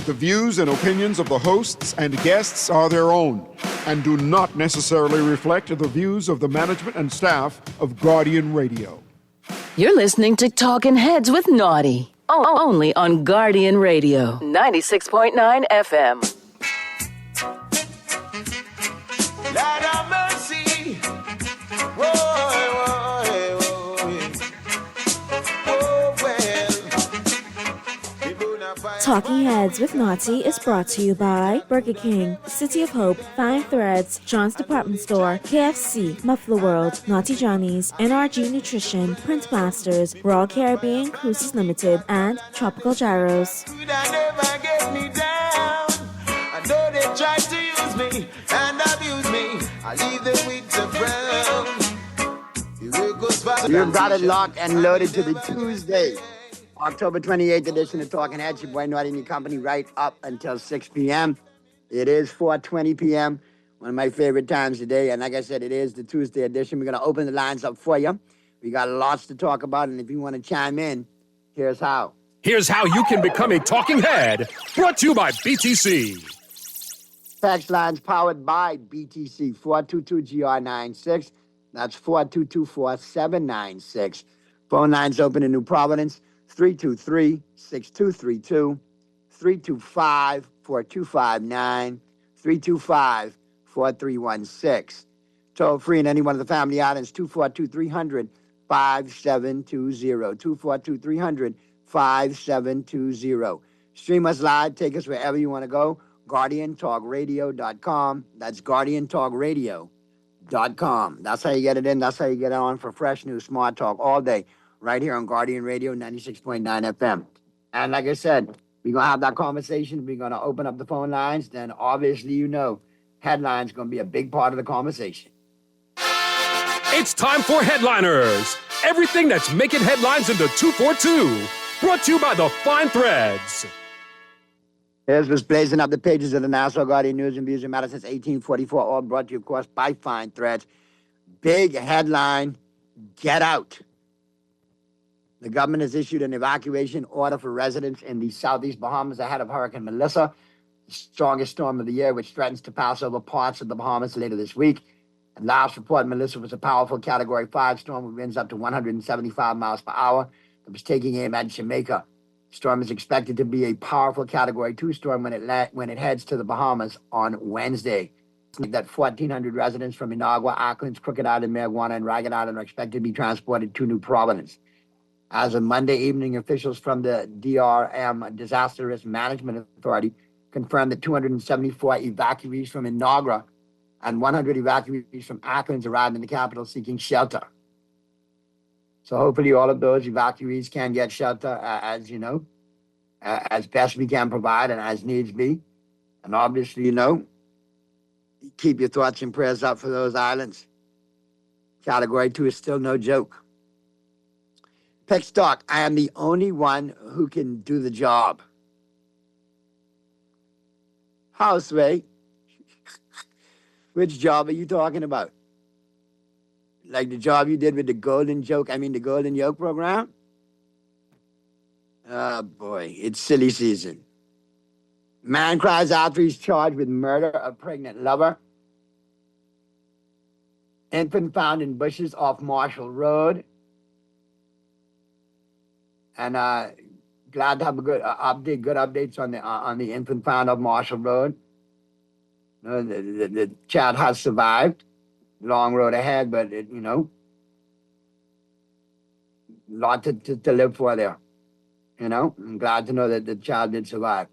The views and opinions of the hosts and guests are their own and do not necessarily reflect the views of the management and staff of Guardian Radio. You're listening to Talking Heads with Naughty, only on Guardian Radio, 96.9 FM. Lord have mercy. Whoa, whoa, whoa, well. Talking Heads with Naughty is brought to you by Burger King, City of Hope, Fine Threads, John's Department Store, KFC, Muffler World, Naughty Johnny's, NRG Nutrition, Print Masters, Royal Caribbean Cruises Limited, and Tropical Gyros. Never get me down. I know they try to use me and abuse me. I leave them with the brown. You got it locked and loaded to the Tuesday, October 28th edition of Talking Heads. Your boy Naughty and your company right up until 6 p.m. It is 4:20 p.m., one of my favorite times of the day. And like I said, it is the Tuesday edition. We're going to open the lines up for you. We got lots to talk about, and if you want to chime in, here's how. Here's how you can become a talking head, brought to you by BTC. Fax lines powered by BTC, 422-GR96. That's 422-4796. Phone lines open in New Providence, 323-6232, 325-4259, 325-4316. Toll free in any one of the family islands, 242-300-5720, 242-300-5720. Stream us live, take us wherever you want to go. GuardianTalkRadio.com. That's GuardianTalkRadio.com. That's how you get it in. That's how you get it on for fresh news, smart talk all day, right here on Guardian Radio 96.9 FM. And like I said, we're going to have that conversation. We're going to open up the phone lines. Then obviously, you know, headlines going to be a big part of the conversation. It's time for Headliners. Everything that's making headlines in the 242. Brought to you by the Fine Threads. Here's what's blazing up the pages of the Nassau Guardian News and Views and Matter since 1844, all brought to you, of course, by Fine Threads. Big headline, get out. The government has issued an evacuation order for residents in the southeast Bahamas ahead of Hurricane Melissa, the strongest storm of the year, which threatens to pass over parts of the Bahamas later this week. And last report, Melissa was a powerful Category 5 storm with winds up to 175 miles per hour that was taking aim at Jamaica. Storm is expected to be a powerful Category 2 storm when it heads to the Bahamas on Wednesday. That 1,400 residents from Inagua, Acklins, Crooked Island, Marijuana, and Ragged Island are expected to be transported to New Providence. As of Monday evening, officials from the DRM, Disaster Risk Management Authority, confirmed that 274 evacuees from Inagua and 100 evacuees from Acklins arrived in the capital seeking shelter. So hopefully all of those evacuees can get shelter, as you know, as best we can provide and as needs be. And obviously, you know, keep your thoughts and prayers up for those islands. Category 2 is still no joke. Peck Stock, I am the only one who can do the job. Houseway, which job are you talking about? Like the job you did with the Golden Yoke program? Oh, boy, it's silly season. Man cries after he's charged with murder of pregnant lover. Infant found in bushes off Marshall Road. And glad to have a good updates on the infant found off Marshall Road. The child has survived. Long road ahead, but a lot to live for there. I'm glad to know that the child did survive.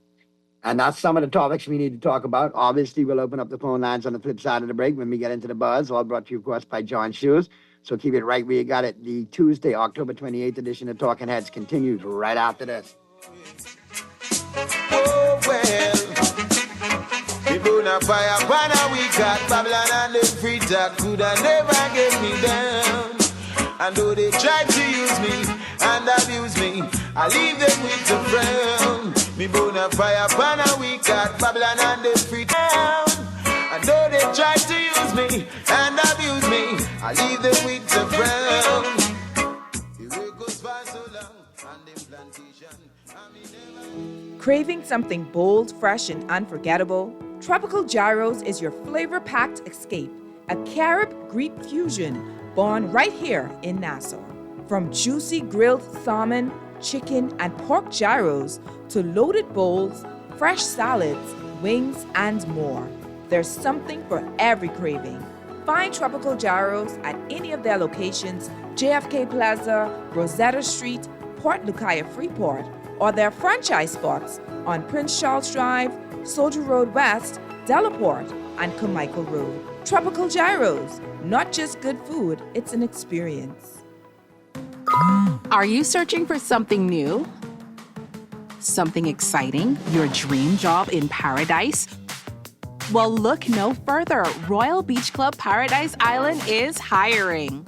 And that's some of the topics we need to talk about. Obviously, we'll open up the phone lines on the flip side of the break when we get into the buzz, all brought to you, of course, by John Shoes. So keep it right where you got it. The Tuesday, October 28th edition of Talking Heads continues right after this. Oh, well. People na fire, pana we got Babylon and the free talk coulda never get me down. And though they try to use me and abuse me, I leave them with the frown. Me bona fire, pana we got Babylon and the free town. And though they try to use me and abuse me, I leave them with the frown. The work goes by so long and the plantation. Craving something bold, fresh, and unforgettable? Tropical Gyros is your flavor-packed escape, a Carib-Greek fusion born right here in Nassau. From juicy grilled salmon, chicken, and pork gyros to loaded bowls, fresh salads, wings, and more, there's something for every craving. Find Tropical Gyros at any of their locations, JFK Plaza, Rosetta Street, Port Lucaya Freeport, or their franchise spots on Prince Charles Drive, Soldier Road West, Delaport, and Carmichael Road. Tropical Gyros, not just good food, it's an experience. Are you searching for something new? Something exciting? Your dream job in paradise? Well, look no further. Royal Beach Club Paradise Island is hiring.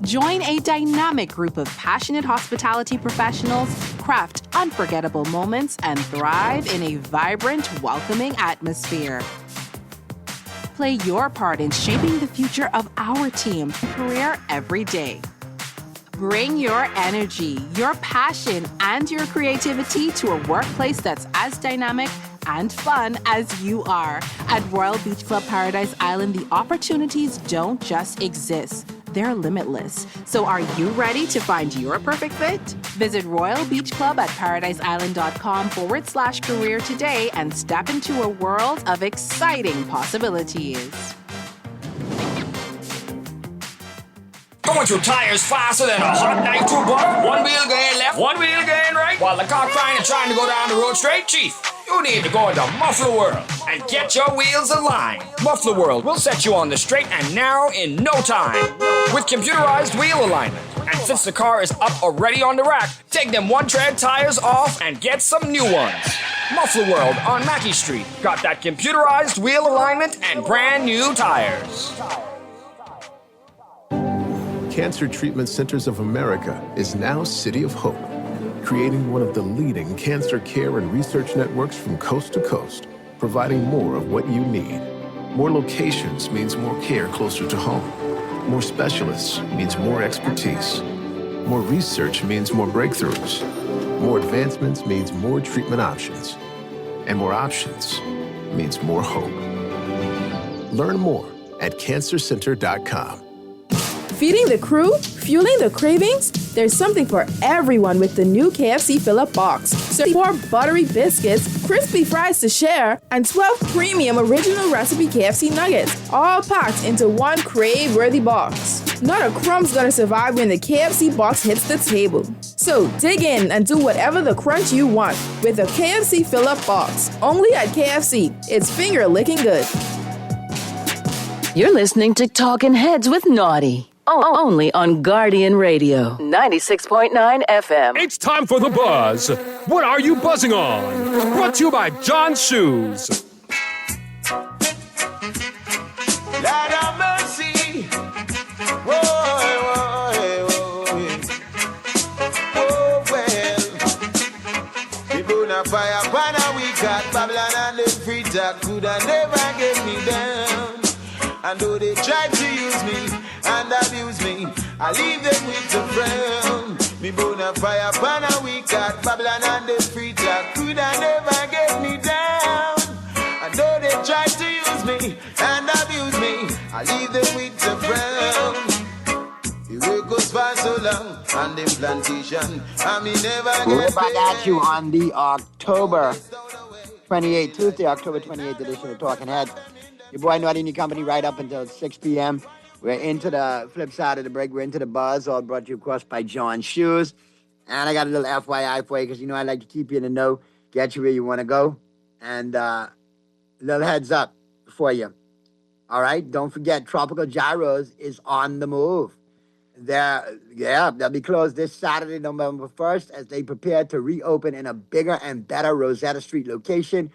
Join a dynamic group of passionate hospitality professionals, craft unforgettable moments, and thrive in a vibrant, welcoming atmosphere. Play your part in shaping the future of our team career every day. Bring your energy, your passion, and your creativity to a workplace that's as dynamic and fun as you are. At Royal Beach Club Paradise Island, the opportunities don't just exist. They're limitless. So are you ready to find your perfect fit? Visit Royal Beach Club at paradiseisland.com/career today and step into a world of exciting possibilities. Going through tires faster than a hot knife through butter. One wheel going left, one wheel going right. While the car crying and trying to go down the road straight, Chief, you need to go into Muffler World and get your wheels aligned. Muffler World will set you on the straight and narrow in no time with computerized wheel alignment. And since the car is up already on the rack, take them one tread tires off and get some new ones. Muffler World on Mackey Street got that computerized wheel alignment and brand new tires. Cancer Treatment Centers of America is now City of Hope, creating one of the leading cancer care and research networks from coast to coast, providing more of what you need. More locations means more care closer to home. More specialists means more expertise. More research means more breakthroughs. More advancements means more treatment options. And more options means more hope. Learn more at cancercenter.com. Feeding the crew? Fueling the cravings? There's something for everyone with the new KFC Fill-Up Box. Serve 4 buttery biscuits, crispy fries to share, and 12 premium original recipe KFC nuggets, all packed into one crave-worthy box. Not a crumb's gonna survive when the KFC box hits the table. So dig in and do whatever the crunch you want with the KFC Fill-Up Box. Only at KFC. It's finger-licking good. You're listening to Talking Heads with Naughty. Only on Guardian Radio, 96.9 FM. It's time for The Buzz. What are you buzzing on? Brought to you by John's Shoes. Lord have mercy. Whoa, whoa, oh, well. People na fire, banner we got Babylon and the free talk coulda never get me down. And though they try to use me and abuse me, I leave them with the frown. Me bona fire banner we got Babylon and the free talk coulda never get me down. And though they try to use me and abuse me, I leave them with the frown. The work goes for so long on them plantation, and me never We're get back at paid. you on the October 28th, Tuesday, October 28th edition of Talking Heads. Your boy Naughty and your company right up until 6 p.m. We're into the flip side of the break. We're into the buzz, all brought to you, of course, by John's Shoes. And I got a little FYI for you because, you know, I like to keep you in the know, get you where you want to go. And a little heads up for you. All right? Don't forget, Tropical Gyros is on the move. They'll be closed this Saturday, November 1st, as they prepare to reopen in a bigger and better Rosetta Street location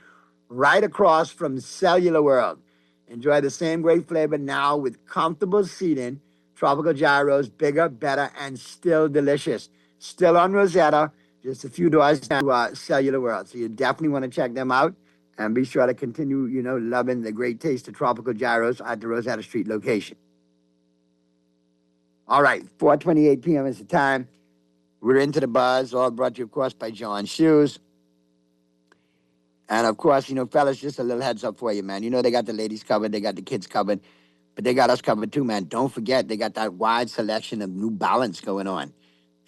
right across from Cellular World. Enjoy the same great flavor now with comfortable seating. Tropical Gyros, bigger, better, and still delicious. Still on Rosetta, just a few doors down to Cellular World. So you definitely want to check them out and be sure to continue, you know, loving the great taste of Tropical Gyros at the Rosetta Street location. All right, 4:28 p.m. is the time. We're into the buzz, all brought to you, of course, by John's Shoes. And of course, fellas, just a little heads up for you, man. They got the ladies covered, they got the kids covered, but they got us covered too, man. Don't forget, they got that wide selection of New Balance going on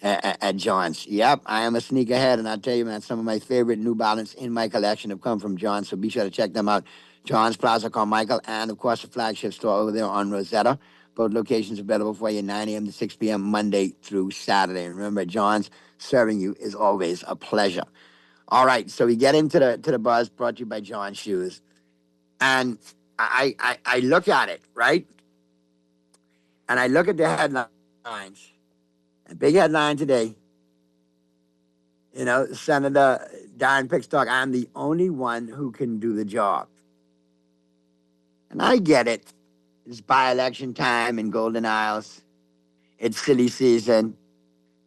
at John's. Yep, I am a sneakerhead, and I'll tell you, man, some of my favorite New Balance in my collection have come from John's, so be sure to check them out. John's Plaza Carmichael, and of course, the flagship store over there on Rosetta. Both locations available for you 9 a.m. to 6 p.m. Monday through Saturday. And remember, John's, serving you is always a pleasure. All right, so we get into the buzz brought to you by John Shoes. And I look at it, right? And I look at the headlines. A big headline today. Senator Darren Pickstock, I'm the only one who can do the job. And I get it. It's by-election time in Golden Isles. It's silly season.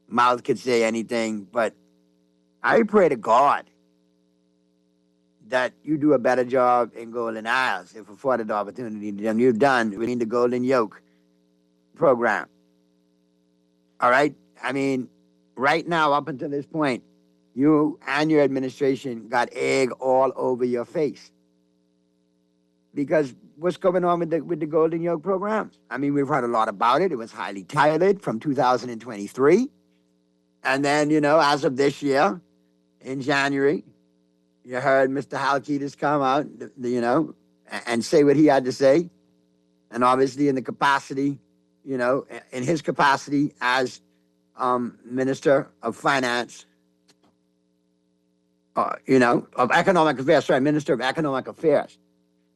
Mouth could say anything, but I pray to God that you do a better job in Golden Isles if afforded the opportunity than you've done within the Golden Yoke program. All right? I mean, right now, up until this point, you and your administration got egg all over your face. Because what's going on with the Golden Yoke program? I mean, we've heard a lot about it. It was highly touted from 2023. And then, as of this year, in January, you heard Mr. Halkitis come out, and say what he had to say. And obviously in the capacity, in his capacity as Minister of Finance, of Economic Affairs, Minister of Economic Affairs.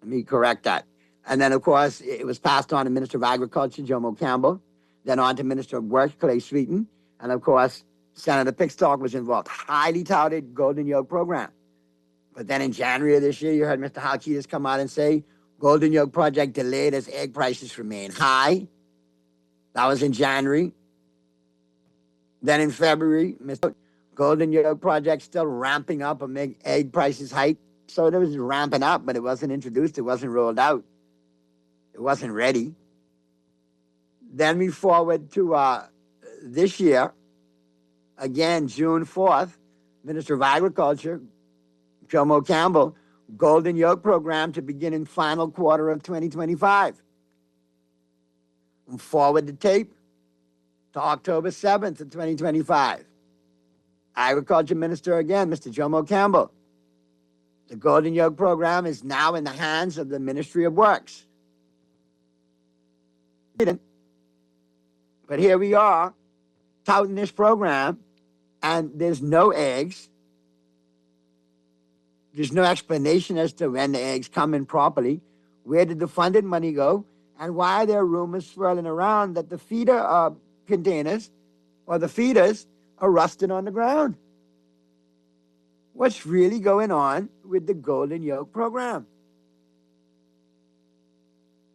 Let me correct that. And then, of course, it was passed on to Minister of Agriculture, Jomo Campbell, then on to Minister of Works, Clay Sweeten, and, of course, Senator Pickstock was involved. Highly touted Golden Yoke program. But then in January of this year, you heard Mr. Halkitis come out and say, Golden Yoke project delayed as egg prices remain high. That was in January. Then in February, Mr. Golden Yoke project still ramping up amid egg prices hike. So it was ramping up, but it wasn't introduced. It wasn't rolled out. It wasn't ready. Then we forward to this year. Again, June 4th, Minister of Agriculture, Jomo Campbell, Golden Yoke program to begin in final quarter of 2025. And forward the tape to October 7th of 2025. Agriculture Minister again, Mr. Jomo Campbell. The Golden Yoke program is now in the hands of the Ministry of Works. But here we are, touting this program, and there's no eggs. There's no explanation as to when the eggs come in properly. Where did the funded money go? And why are there rumors swirling around that the feeder containers or the feeders are rusted on the ground? What's really going on with the Golden Yoke program?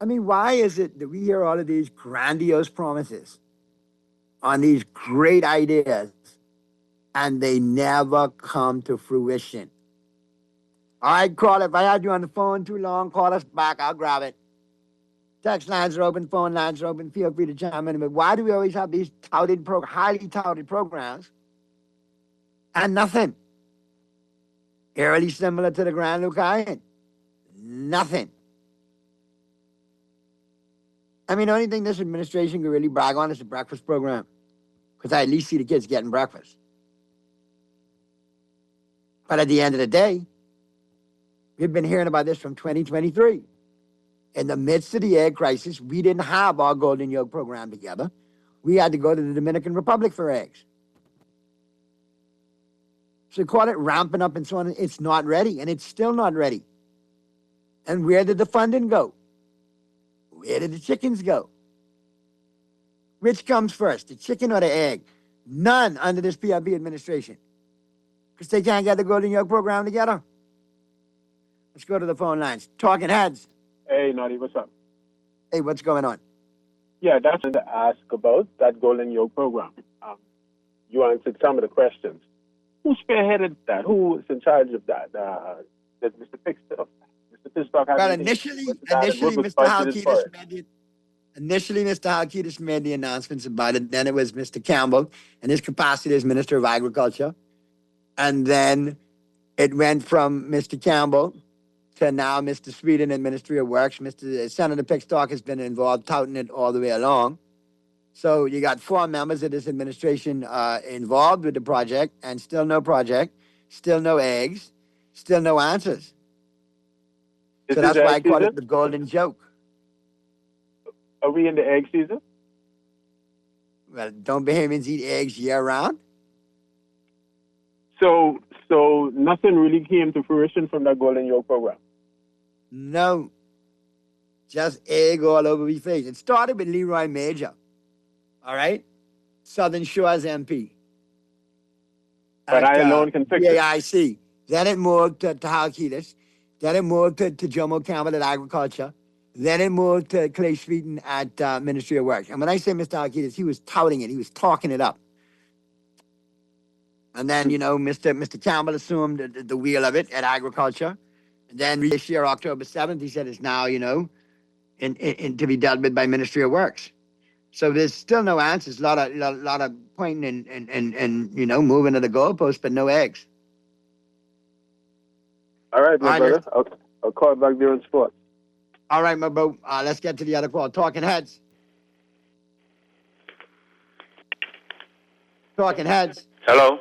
I mean, why is it that we hear all of these grandiose promises on these great ideas and they never come to fruition? All right, call it. If I had you on the phone too long, call us back. I'll grab it. Text lines are open, phone lines are open. Feel free to chime in. But why do we always have these highly touted programs and nothing? Eerily similar to the Grand Lucayan. Nothing. I mean, the only thing this administration can really brag on is the breakfast program. Because I at least see the kids getting breakfast. But at the end of the day, we've been hearing about this from 2023. In the midst of the egg crisis, we didn't have our Golden Yoke program together. We had to go to the Dominican Republic for eggs. So they call it ramping up and so on. It's not ready, and it's still not ready. And where did the funding go? Where did the chickens go? Which comes first, the chicken or the egg? None under this PRP administration. Because they can't get the Golden Yoke program together. Let's go to the phone lines. Talking heads. Hey, Naughty, what's up? Hey, what's going on? Yeah, that's to ask about that Golden Yoke program. You answered some of the questions. Who spearheaded that? Who is in charge of that? Did Mr. Pickstock? Mr. Pickstock have well, initially, Mr. Halkitis made the announcements about it. Then it was Mr. Campbell in his capacity as Minister of Agriculture. And then It went from Mr. Campbell to now Mr. Sweden in Ministry of Works. Senator Pickstock has been involved, touting it all the way along. So you got 4 members of this administration involved with the project, and still no project, still no eggs, still no answers. So that's why I call it the golden joke. Are we in the egg season? Well, don't Bahamians eat eggs year round? So nothing really came to fruition from that Golden Yolk program? No. Just egg all over your face. It started with Leroy Major. All right? Southern Shores MP. But I alone can fix it. AIC. Then it moved to Halkitis. Then it moved to Jomo Campbell at Agriculture. Then it moved to Clay Sweeten at Ministry of Works. And when I say Mr. Halkitis, he was touting it. He was talking it up. And then, Mr. Campbell assumed the wheel of it at Agriculture. And then this year, October 7th, he said it's now, to be dealt with by Ministry of Works. So there's still no answers. A lot of pointing and moving to the goalpost, but no eggs. All right, my brother. I'll call back during sports. All right, my bro. Let's get to the other call. Talking Heads. Talking Heads. Hello.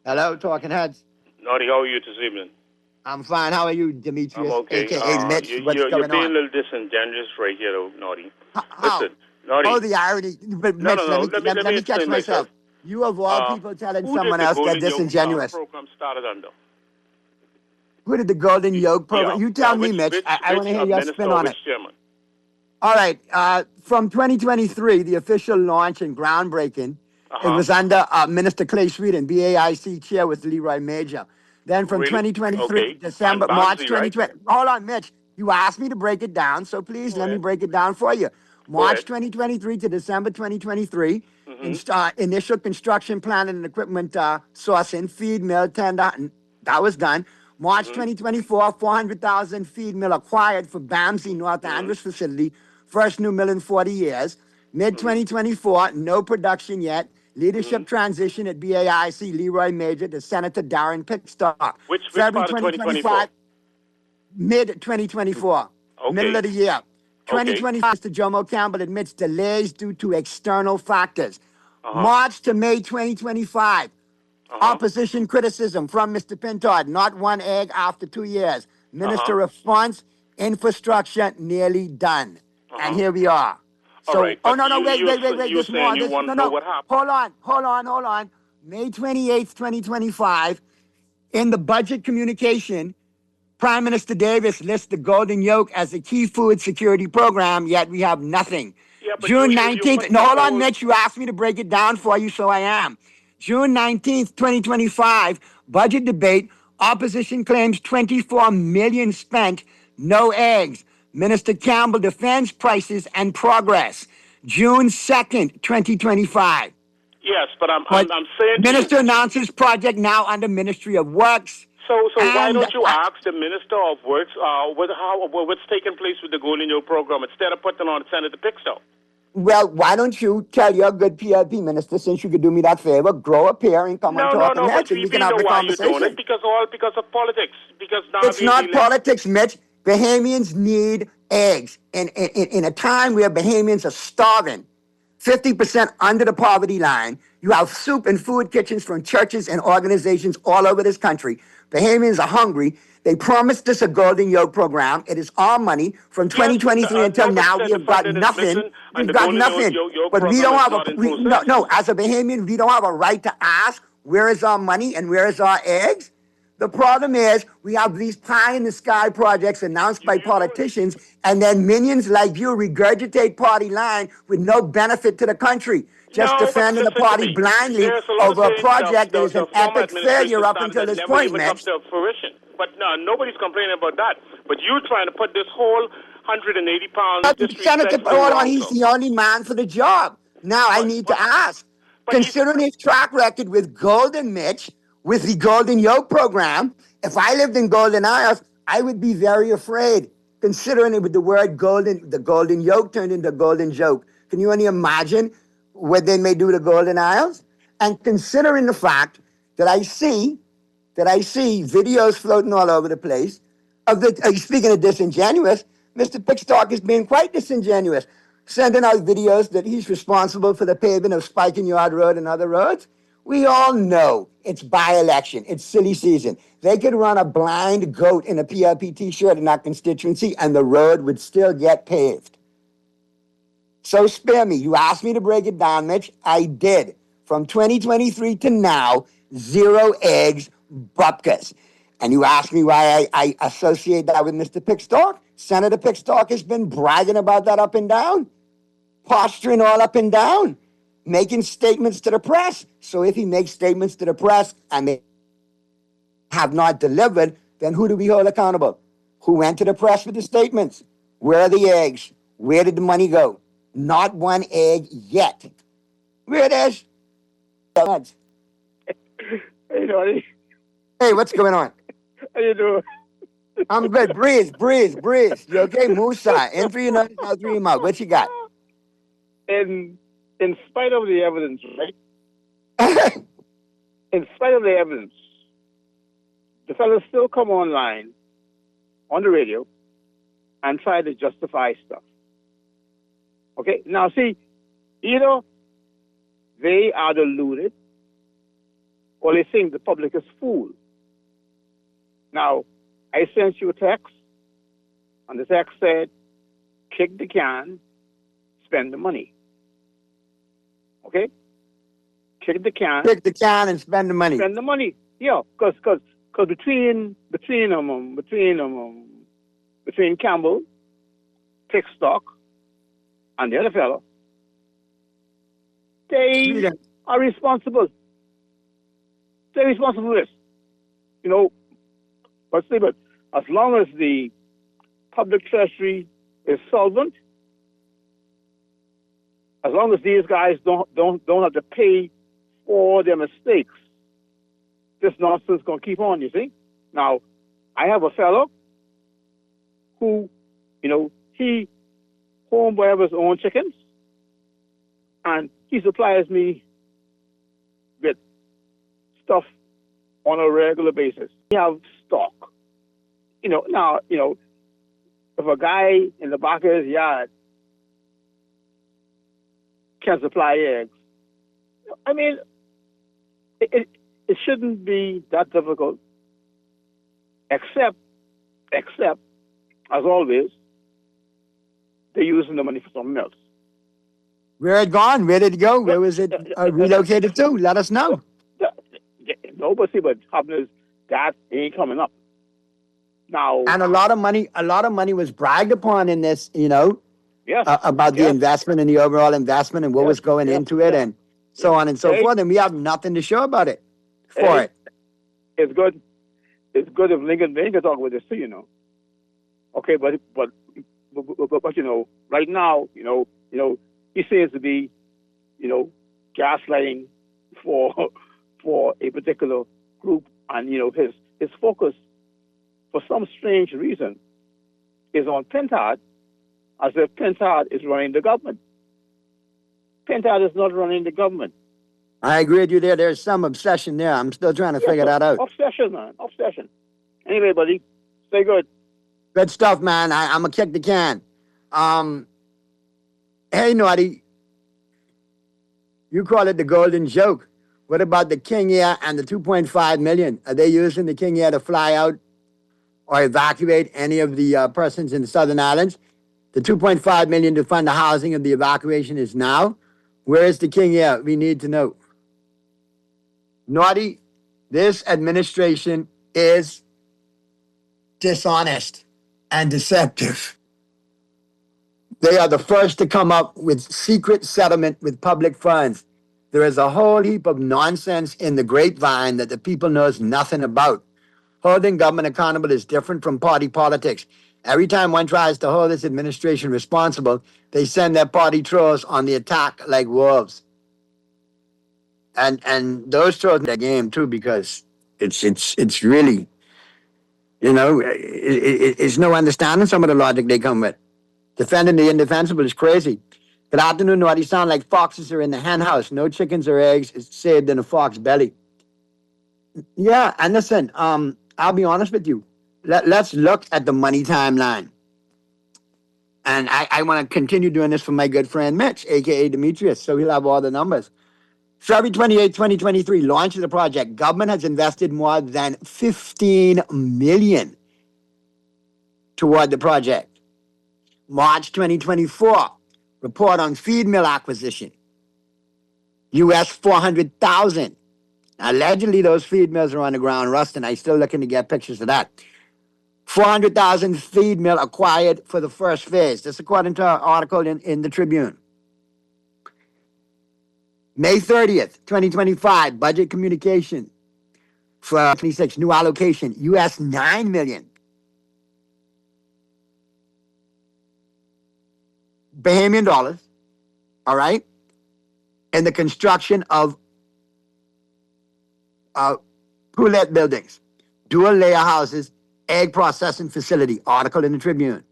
Hello, Talking Heads. Naughty, how are you this evening? I'm fine. How are you, Demetrius? I'm okay. AKA Mitch. What's you're going being on? a little disingenuous right here, though, Naughty. How? Listen, Naughty. Oh, the irony. But Mitch, let me catch explain myself. You of all people telling someone else they're disingenuous. Who did the program started under? Who did the Golden Yoke program? You tell me, Mitch. I want to hear your spin on it. Chairman? All right. From 2023, the official launch and groundbreaking, it was under Minister Clay Sweeten, BAIC chair with Leroy Major. Then from 2023, December, March 2020. Right? Hold on, Mitch. You asked me to break it down, so please let me break it down for you. March 2023 to December 2023, initial construction plan and equipment sourcing, feed mill tender, and that was done. March 2024, 400,000 feed mill acquired for BAMSI North Andros facility, first new mill in 40 years. Mid-2024, no production yet. Leadership transition at BAIC, Leroy Major to Senator Darren Pickstock. Which part of 2024? Mid-2024, middle of the year. 2025, Mr. Jomo Campbell admits delays due to external factors. March to May 2025, opposition criticism from Mr. Pintard, not one egg after 2 years. Minister response, infrastructure nearly done. And here we are. So, right, wait, there's more. Hold on. May 28th, 2025, in the budget communication, Prime Minister Davis lists the Golden Yoke as a key food security program, yet we have nothing. Yeah, June 19th, hold on, Mitch, you asked me to break it down for you, so I am. June 19th, 2025, budget debate, opposition claims 24 million spent, no eggs. Minister Campbell defends prices and progress. June 2nd, 2025. Yes, but I'm saying... Minister announces project now under Ministry of Works. So why don't you ask the Minister of Works what's taking place with the Golden Yoke program instead of putting on Senator Pickstock? Well, why don't you tell your good PLP minister, since you could do me that favor, grow a pair and come on Talking Heads and we can have the conversation. You're doing it because of politics. Because now it's not politics, Mitch. Bahamians need eggs. And in a time where Bahamians are starving, 50% under the poverty line, you have soup and food kitchens from churches and organizations all over this country. Bahamians are hungry. They promised us a Golden Yoke program. It is our money. From 2023 until now, we have got nothing. We've got nothing. But we don't have as a Bahamian, we don't have a right to ask, where is our money and where is our eggs? The problem is we have these pie-in-the-sky projects announced by politicians, and then minions like you regurgitate party line with no benefit to the country, just defending the party blindly over a project that is an epic failure up until this point, Mitch. But no, nobody's complaining about that. But you're trying to put this whole 180-pound... Senator, hold on, he's the only man for the job. Now I need to ask, considering his track record with Golden Mitch, with the Golden Yoke program, if I lived in Golden Isles, I would be very afraid, considering it with the word golden, the Golden Yoke turned into Golden Joke. Can you only imagine what they may do to Golden Isles? And considering the fact that I see that I see videos floating all over the place of speaking of disingenuous, Mr. Pickstock is being quite disingenuous, sending out videos that he's responsible for the paving of Spiking Yard Road and other roads. We all know it's by-election. It's silly season. They could run a blind goat in a PRP t-shirt in our constituency and the road would still get paved. So spare me. You asked me to break it down, Mitch. I did. From 2023 to now, 0 eggs, bupkas. And you asked me why I associate that with Mr. Pickstock? Senator Pickstock has been bragging about that up and down, posturing all up and down, making statements to the press. So if he makes statements to the press and they have not delivered, then who do we hold accountable? Who went to the press with the statements? Where are the eggs? Where did the money go? Not one egg yet. Where it is? Hey, Noddy. Hey, what's going on? How you doing? I'm good. Breeze. You okay? Musa. In through your nose, out through your mouth. What you got? In spite of the evidence, right? In spite of the evidence, the fellas still come online on the radio and try to justify stuff. Okay? Now, see, either they are deluded or they think the public is fooled. Now, I sent you a text, and the text said, kick the can, spend the money. Okay? Kick the can. Kick the can and spend the money. Spend the money. Yeah, because between Campbell, Pickstock, and the other fellow, they are responsible. They're responsible for this. You know, but as long as the public treasury is solvent, as long as these guys don't have to pay for their mistakes, this nonsense is going to keep on, you see. Now, I have a fellow who, you know, he homeboils his own chickens, and he supplies me with stuff on a regular basis. We have stock. You know, now, you know, if a guy in the back of his yard can supply eggs, I mean, it shouldn't be that difficult, except, as always, they're using the money for something else. Where it gone? Where did it go? Where was it relocated to? Let us know. No, but happening is that ain't coming up. Now, and a lot of money was bragged upon in this, you know, about the investment and the overall investment and what was going into it and so on and so forth. And we have nothing to show about it for it. It's good. It's good if Lincoln can talk about this too, you know. Okay, but you know, right now, you know, he seems to be, you know, gaslighting for a particular group, and you know, his focus, for some strange reason, is on Pentard, as if Pentard is running the government. Pentard is not running the government. I agree with you there. There's some obsession there. I'm still trying to figure that out. Obsession, man. Obsession. Anyway, buddy, stay good. Good stuff, man. I'm going to kick the can. Hey, Naughty, you call it the golden joke. What about the King Air and the $2.5 million? Are they using the King Air to fly out or evacuate any of the persons in the Southern Islands? The $2.5 million to fund the housing of the evacuation is now. Where is the King Air? We need to know. Naughty, this administration is dishonest and deceptive. They are the first to come up with secret settlement with public funds. There is a whole heap of nonsense in the grapevine that the people knows nothing about. Holding government accountable is different from party politics. Every time one tries to hold this administration responsible, they send their party trolls on the attack like wolves. And those trolls in their game too, because it's really, you know, it's no understanding some of the logic they come with. Defending the indefensible is crazy. Good afternoon, Naughty. Sound like foxes are in the hen house. No chickens or eggs is saved in a fox belly. Yeah, and listen, I'll be honest with you. Let's look at the money timeline. And I want to continue doing this for my good friend Mitch, aka Demetrius, so he'll have all the numbers. February 28, 2023, launch of the project. Government has invested more than $15 million toward the project. March 2024, report on feed mill acquisition. US $400,000. Allegedly, those feed mills are on the ground rusting. I'm still looking to get pictures of that. 400,000 feed mill acquired for the first phase. This according to an article in the Tribune. May 30th, 2025, budget communication for 26, new allocation, US $9 million. Bahamian dollars, all right, and the construction of Poulet buildings, dual layer houses, egg processing facility, article in the Tribune.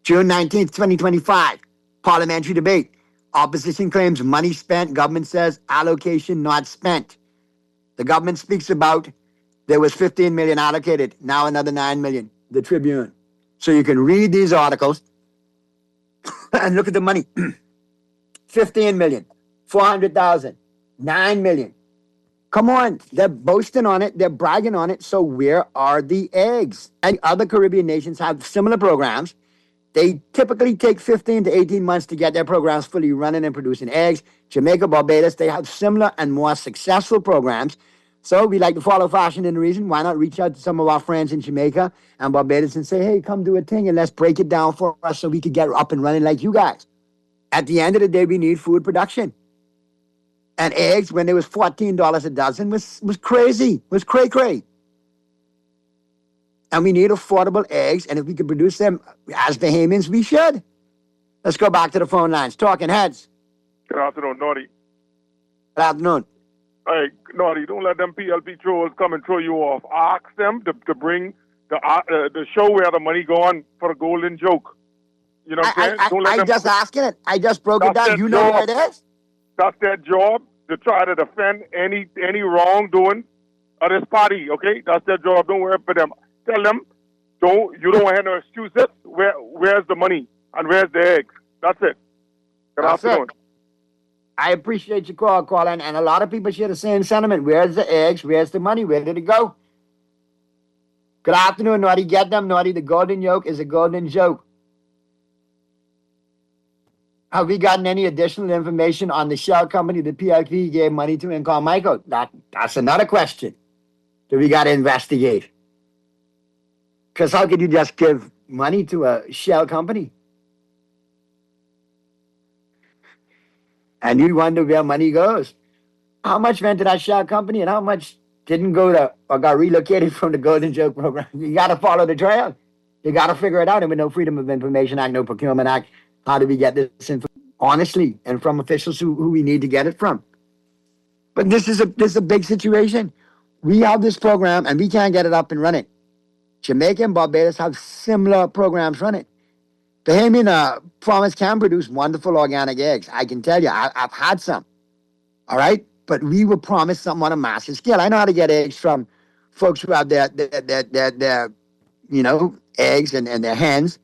June 19th, 2025, parliamentary debate. Opposition claims money spent, government says allocation not spent. The government speaks about there was 15 million allocated, now another 9 million, the Tribune. So you can read these articles and look at the money. 15 million, 400,000, 9 million. Come on, they're boasting on it, they're bragging on it, so where are the eggs? And other Caribbean nations have similar programs. They typically take 15 to 18 months to get their programs fully running and producing eggs. Jamaica, Barbados, they have similar and more successful programs. So we like to follow fashion and reason. Why not reach out to some of our friends in Jamaica and Barbados and say, hey, come do a thing and let's break it down for us so we can get up and running like you guys. At the end of the day, we need food production. And eggs, when it was $14 a dozen, was crazy, was cray-cray. And we need affordable eggs, and if we can produce them as Bahamians, we should. Let's go back to the phone lines. Talking heads. Good afternoon, Naughty. Good afternoon. Hey, Naughty, don't let them PLP trolls come and throw you off. Ask them to bring the show where the money going for the golden joke. You know what I'm saying? I'm just asking it. I just broke it down. You know where it is? That's their job, to try to defend any wrongdoing of this party, okay? That's their job. Don't worry for them. Tell them, you don't have no excuses. Where's the money and where's the eggs? That's it. Good afternoon. I appreciate your call, Colin, and a lot of people share the same sentiment. Where's the eggs? Where's the money? Where did it go? Good afternoon, Naughty. Get them, Naughty. The golden yolk is a golden joke. Have we gotten any additional information on the shell company the PLP gave money to in Carmichael? That's another question that we got to investigate. Because how could you just give money to a shell company? And you wonder where money goes. How much went to that shell company and how much didn't go to or got relocated from the Golden Joke program? You got to follow the trail. You got to figure it out. And with no Freedom of Information Act, no Procurement Act, how do we get this information honestly and from officials who we need to get it from? But this is a big situation. We have this program and we can't get it up and running. Jamaica and Barbados have similar programs running. Bahamian Promise can produce wonderful organic eggs. I can tell you, I've had some. All right? But we were promised something on a massive scale. I know how to get eggs from folks who have their eggs and their hens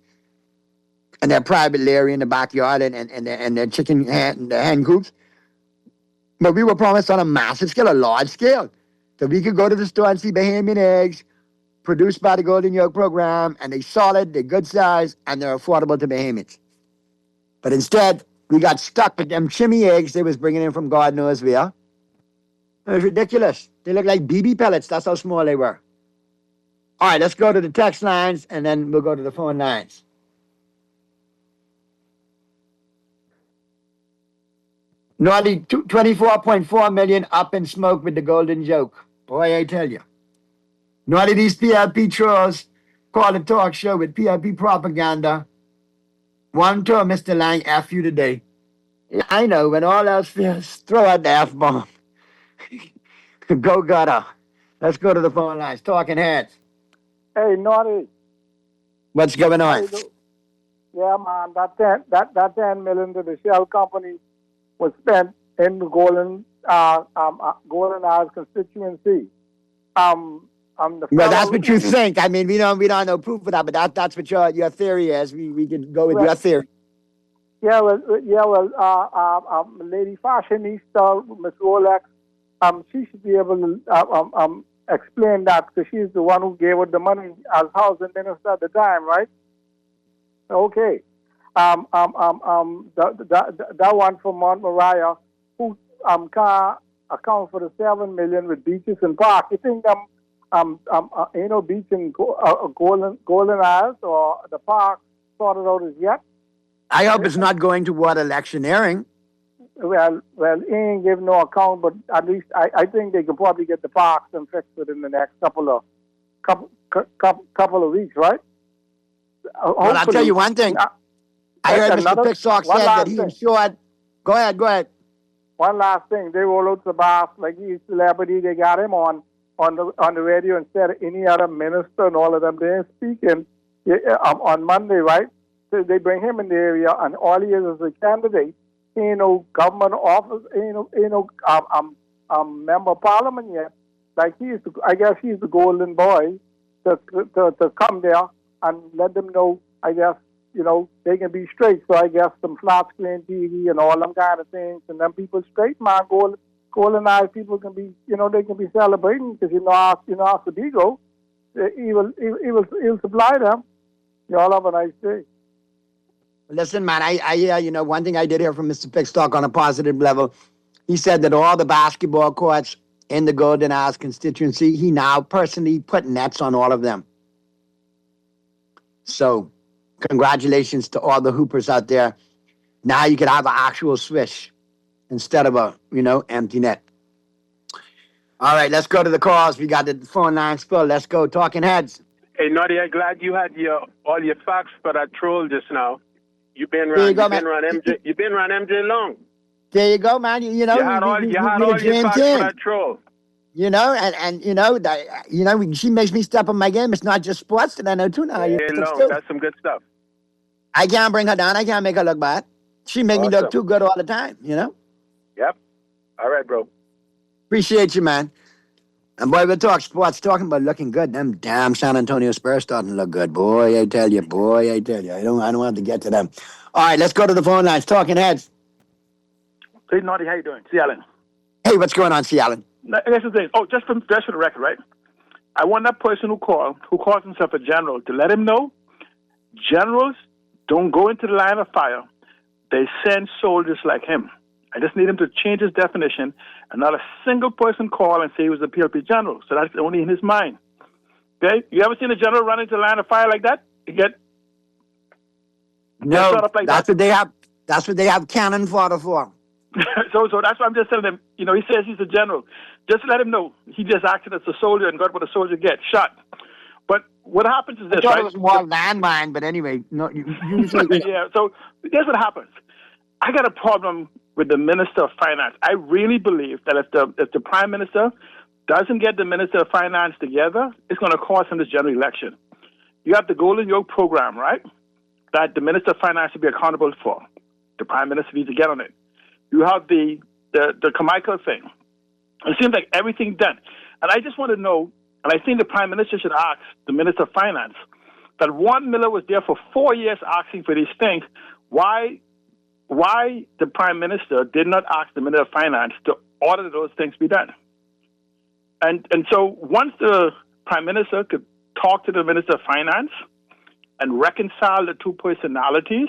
and their private layer in the backyard and their chicken hen coops. But we were promised on a massive scale, a large scale, that we could go to the store and see Bahamian eggs produced by the Golden Yolk program, and they're solid, they're good size, and they're affordable to Bahamians. But instead, we got stuck with them chimney eggs they was bringing in from God knows where. It was ridiculous. They looked like BB pellets. That's how small they were. All right, let's go to the text lines, and then we'll go to the phone lines. Naughty, 24.4 million up in smoke with the Golden Joke. Boy, I tell you. Naughty, these PLP trolls call a talk show with PLP propaganda. One told Mr. Lang, F you today. Yeah, I know, when all else fails, throw out the F-bomb. Go gutter. Let's go to the phone lines. Talking heads. Hey, Naughty. What's going on? Yeah, man, that 10 million to the shell company was spent in the Golden Isles constituency. the Well, that's fellow what you think. I mean, we don't have no proof of that, but that's what your theory is. We can go with Well, your theory. Yeah, Lady Fashionista, Miss Rolex, she should be able to explain that because she's the one who gave her the money as housing minister at the time, right? Okay. That one from Mount Moriah, who can't account for the $7 million with beaches and parks. You think beach in Golden Isles or the park sorted out as yet? I hope it's not going toward electioneering. Well, he ain't give no account, but at least I think they can probably get the parks and fixed within the next couple of weeks, right? Well, I'll tell you one thing. I heard Mr. Pixock said that he insured. Go ahead. One last thing. They roll out Sabas like he's a celebrity. They got him on the radio instead of any other minister and all of them. They're speaking on Monday, right? So they bring him in the area, and all he is a candidate. He ain't no government office, ain't no member of parliament yet. Like I guess he's the golden boy to come there and let them know. I guess they can be straight. So I guess some flat screen TV and all them kind of things, and then people straight, man, golden eyes people can be, they can be celebrating because after Bigo, he will supply them. Y'all have a nice day. Listen, man, I hear, one thing I did hear from Mr. Pixock on a positive level. He said that all the basketball courts in the Golden Isles constituency, he now personally put nets on all of them. So, congratulations to all the hoopers out there. Now you can have an actual swish instead of a, empty net. All right, let's go to the calls. We got the phone lines full. Let's go. Talking Heads. Hey, Naughty, I'm glad you had all your facts for that troll just now. You've been around MJ long. There you go, man. You had all your facts for that troll. She makes me step up my game. It's not just sports that I know too now. That's some good stuff. I can't bring her down. I can't make her look bad. She make me look too good all the time, Yep. All right, bro. Appreciate you, man. And boy, we'll talk sports, talking about looking good. Them damn San Antonio Spurs starting to look good. Boy, I tell you. I don't have to get to them. All right, let's go to the phone lines. Talking Heads. Hey, Naughty, how you doing? C. Allen. Hey, what's going on, C. Allen? That's the thing. Oh, just for the record, right? I want that person who calls himself a general, to let him know generals don't go into the line of fire. They send soldiers like him. I just need him to change his definition and not a single person call and say he was a PLP general. So that's only in his mind. Okay? You ever seen a general run into the line of fire like that? No, that's what they have. That's what they have cannon fodder for. So that's why I'm just telling him. He says he's a general. Just let him know he just acted as a soldier and got what a soldier gets, shot. But what happens is this, I thought right? it was more landmine, but anyway, no. Yeah. So here's what happens. I got a problem with the Minister of Finance. I really believe that if the Prime Minister doesn't get the Minister of Finance together, it's going to cost him this general election. You have the Golden Yoke program, right? That the Minister of Finance should be accountable for. The Prime Minister needs to get on it. You have the Carmichael thing. It seems like everything's done. And I just want to know, and I think the Prime Minister should ask the Minister of Finance, that Warren Miller was there for 4 years asking for these things. Why the Prime Minister did not ask the Minister of Finance to order those things be done? And so once the Prime Minister could talk to the Minister of Finance and reconcile the two personalities,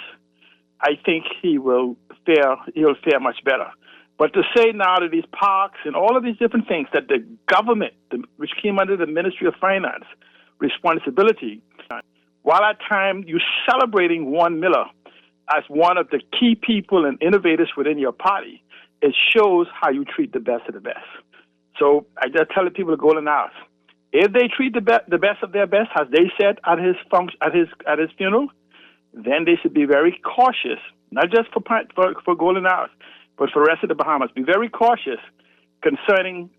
I think he'll fare much better. But to say now that these parks and all of these different things that the government, which came under the Ministry of Finance responsibility, while at time you're celebrating Warren Miller as one of the key people and innovators within your party, it shows how you treat the best of the best. So I just tell the people to go and ask. If they treat the best of their best, as they said at his funeral, then they should be very cautious, not just for Golden Hours, but for the rest of the Bahamas. Be very cautious concerning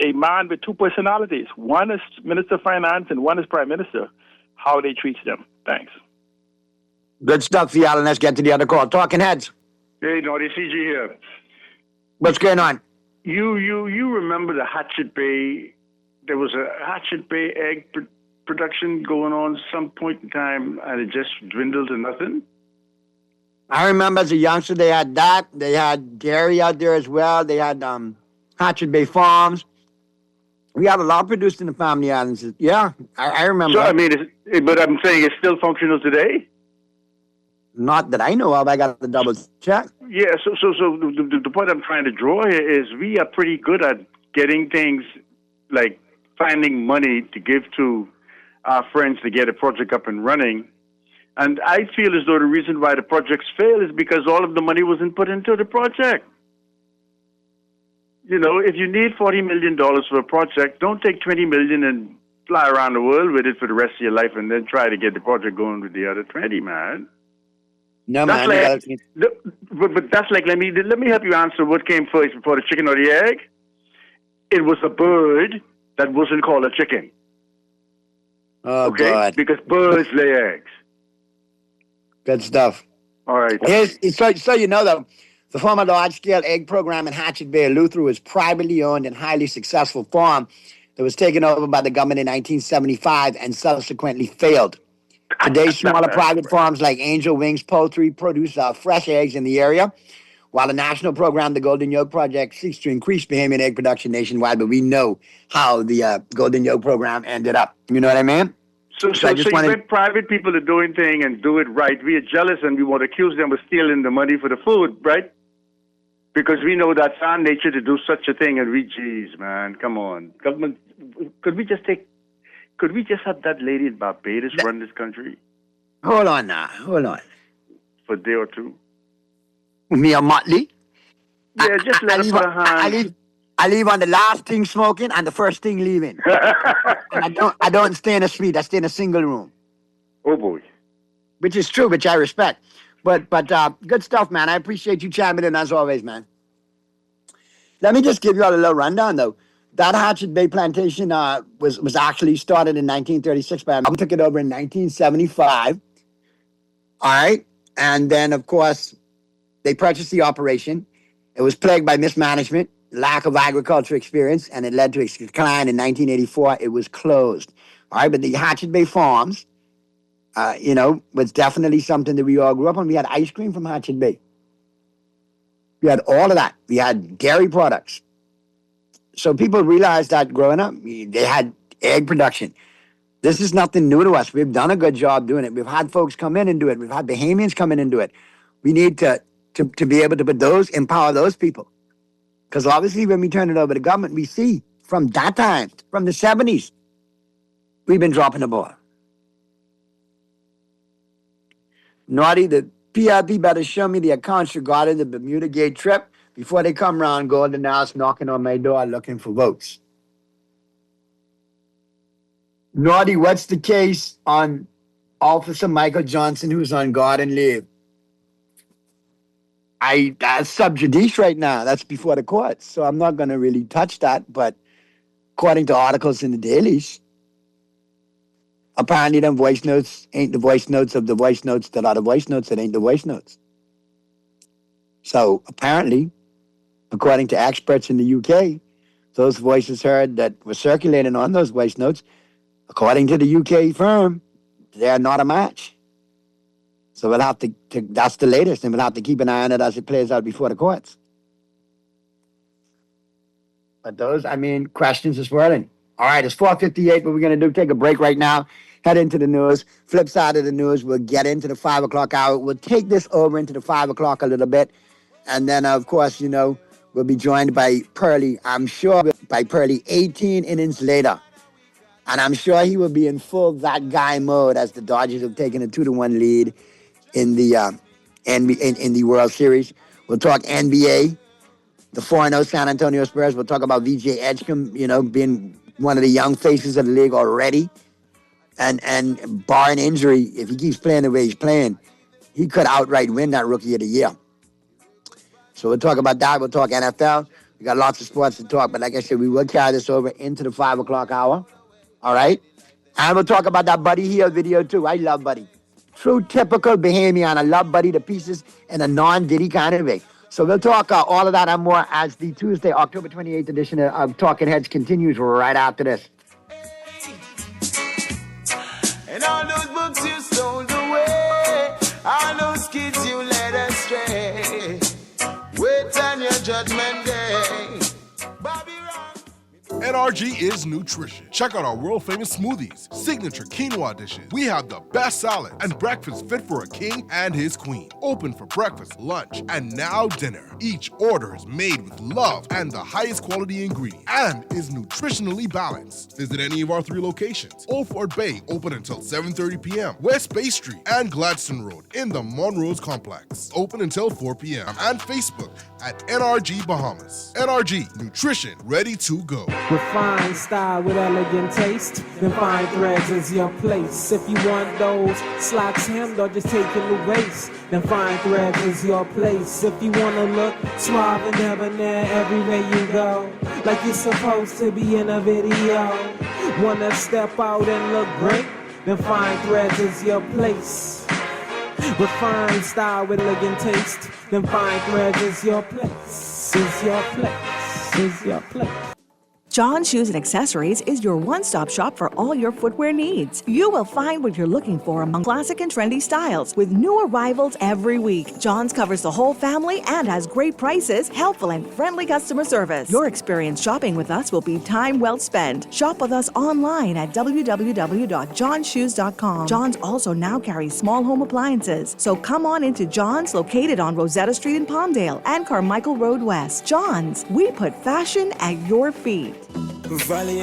a man with two personalities. One is Minister of Finance and one is Prime Minister, how they treat them. Thanks. Good stuff, Fiala. Let's get to the other call. Talking Heads. Hey, Naughty, CG here. What's going on? You remember the Hatchet Bay there was a Hatchet Bay egg production going on some point in time, and it just dwindled to nothing. I remember as a youngster, they had that. They had dairy out there as well. They had Hatchet Bay Farms. We had a lot produced in the Family Islands. Yeah, I remember. So, I mean, but I'm saying it's still functional today? Not that I know of. I got to double check. Yeah, so the point I'm trying to draw here is we are pretty good at getting things like finding money to give to our friends to get a project up and running. And I feel as though the reason why the projects fail is because all of the money wasn't put into the project. You know, if you need $40 million for a project, don't take $20 million and fly around the world with it for the rest of your life and then try to get the project going with the other 20, man. No, that's man. But that's like, let me help you answer what came first before the chicken or the egg. It was a bird that wasn't called a chicken. Oh, okay? God. Because birds lay eggs. Good stuff. All right. So you know, though, the former large-scale egg program in Hatchet Bay, Eleuthera, was privately owned and highly successful farm that was taken over by the government in 1975 and subsequently failed. Today, smaller private farms like Angel Wings Poultry produce fresh eggs in the area, while the national program, the Golden Yolk Project, seeks to increase Bahamian egg production nationwide, but we know how the Golden Yolk program ended up. You know what I mean? So you want private people are doing things and do it right. We are jealous and we want to accuse them of stealing the money for the food, right? Because we know that's our nature to do such a thing, and geez, man, come on. Government, could we just have that lady in Barbados run this country? Hold on now. Hold on. For a day or two? Mia Motley? Yeah, just let her put her hand. I leave on the last thing smoking and the first thing leaving. And I don't stay in a suite. I stay in a single room. Oh, boy. Which is true, which I respect. But good stuff, man. I appreciate you chiming in as always, man. Let me just give you all a little rundown, though. That Hatchet Bay plantation was actually started in 1936 by I took it over in 1975. All right. And then, of course, they purchased the operation. It was plagued by mismanagement, lack of agriculture experience, and it led to its decline in 1984. It was closed. All right. But the Hatchet Bay Farms, was definitely something that we all grew up on. We had ice cream from Hatchet Bay. We had all of that. We had dairy products. So people realized that growing up, they had egg production. This is nothing new to us. We've done a good job doing it. We've had folks come in and do it. We've had Bahamians come in and do it. We need to be able to empower those people. Because obviously when we turn it over to government, we see from that time, from the 70s, we've been dropping the ball. Naughty, the PRP better show me the accounts regarding the Bermuda Gate trip before they come around Golden House knocking on my door looking for votes. Naughty, what's the case on Officer Michael Johnson, who's on garden leave? That's sub judice right now. That's before the courts. So I'm not going to really touch that. But according to articles in the dailies, apparently them voice notes ain't the voice notes of the voice notes that are the voice notes that ain't the voice notes. So apparently, according to experts in the UK, those voices heard that were circulating on those voice notes, according to the UK firm, they're not a match. So we'll have to that's the latest, and we'll have to keep an eye on it as it plays out before the courts. But those, questions are swirling. All right, it's 4:58. What we're going to do, take a break right now, head into the news. Flip side of the news, we'll get into the 5 o'clock hour. We'll take this over into the 5 o'clock a little bit. And then, of course, we'll be joined by Pearly, I'm sure, by Pearly 18 innings later. And I'm sure he will be in full that guy mode as the Dodgers have taken a 2-1 lead in the in the World Series. We'll talk NBA, the 4-0 San Antonio Spurs. We'll talk about VJ Edgecombe, being one of the young faces of the league already. And barring injury, if he keeps playing the way he's playing, he could outright win that Rookie of the Year. So we'll talk about that. We'll talk NFL. We got lots of sports to talk. But like I said, we will carry this over into the 5 o'clock hour. All right? And we'll talk about that Buddy Hield video, too. I love Buddy. True, typical Bahamian. I love Buddy to pieces in a non-Diddy kind of way. So we'll talk all of that and more as the Tuesday, October 28th edition of Talking Heads continues right after this. And all those books you stole away, all those kids you led astray. Wait on your judgment day. NRG is nutrition. Check out our world-famous smoothies, signature quinoa dishes. We have the best salad and breakfast fit for a king and his queen. Open for breakfast, lunch, and now dinner. Each order is made with love and the highest quality ingredients and is nutritionally balanced. Visit any of our 3 locations. Old Fort Bay, open until 7:30 p.m. West Bay Street and Gladstone Road in the Monrose Complex, open until 4 p.m. And Facebook at NRG Bahamas. NRG, nutrition ready to go. Refined style with elegant taste, then Fine Threads is your place. If you want those slacks hemmed or just taking the waist, then Fine Threads is your place. If you wanna look suave and debonair everywhere you go, like you're supposed to be in a video, wanna step out and look great, then Fine Threads is your place. Refined style with elegant taste, then Fine Threads is your place. Is your place. Is your place. John Shoes and Accessories is your one-stop shop for all your footwear needs. You will find what you're looking for among classic and trendy styles with new arrivals every week. John's covers the whole family and has great prices, helpful and friendly customer service. Your experience shopping with us will be time well spent. Shop with us online at www.johnshoes.com. John's also now carries small home appliances, so come on into John's, located on Rosetta Street in Palmdale and Carmichael Road West. John's, we put fashion at your feet. Valley,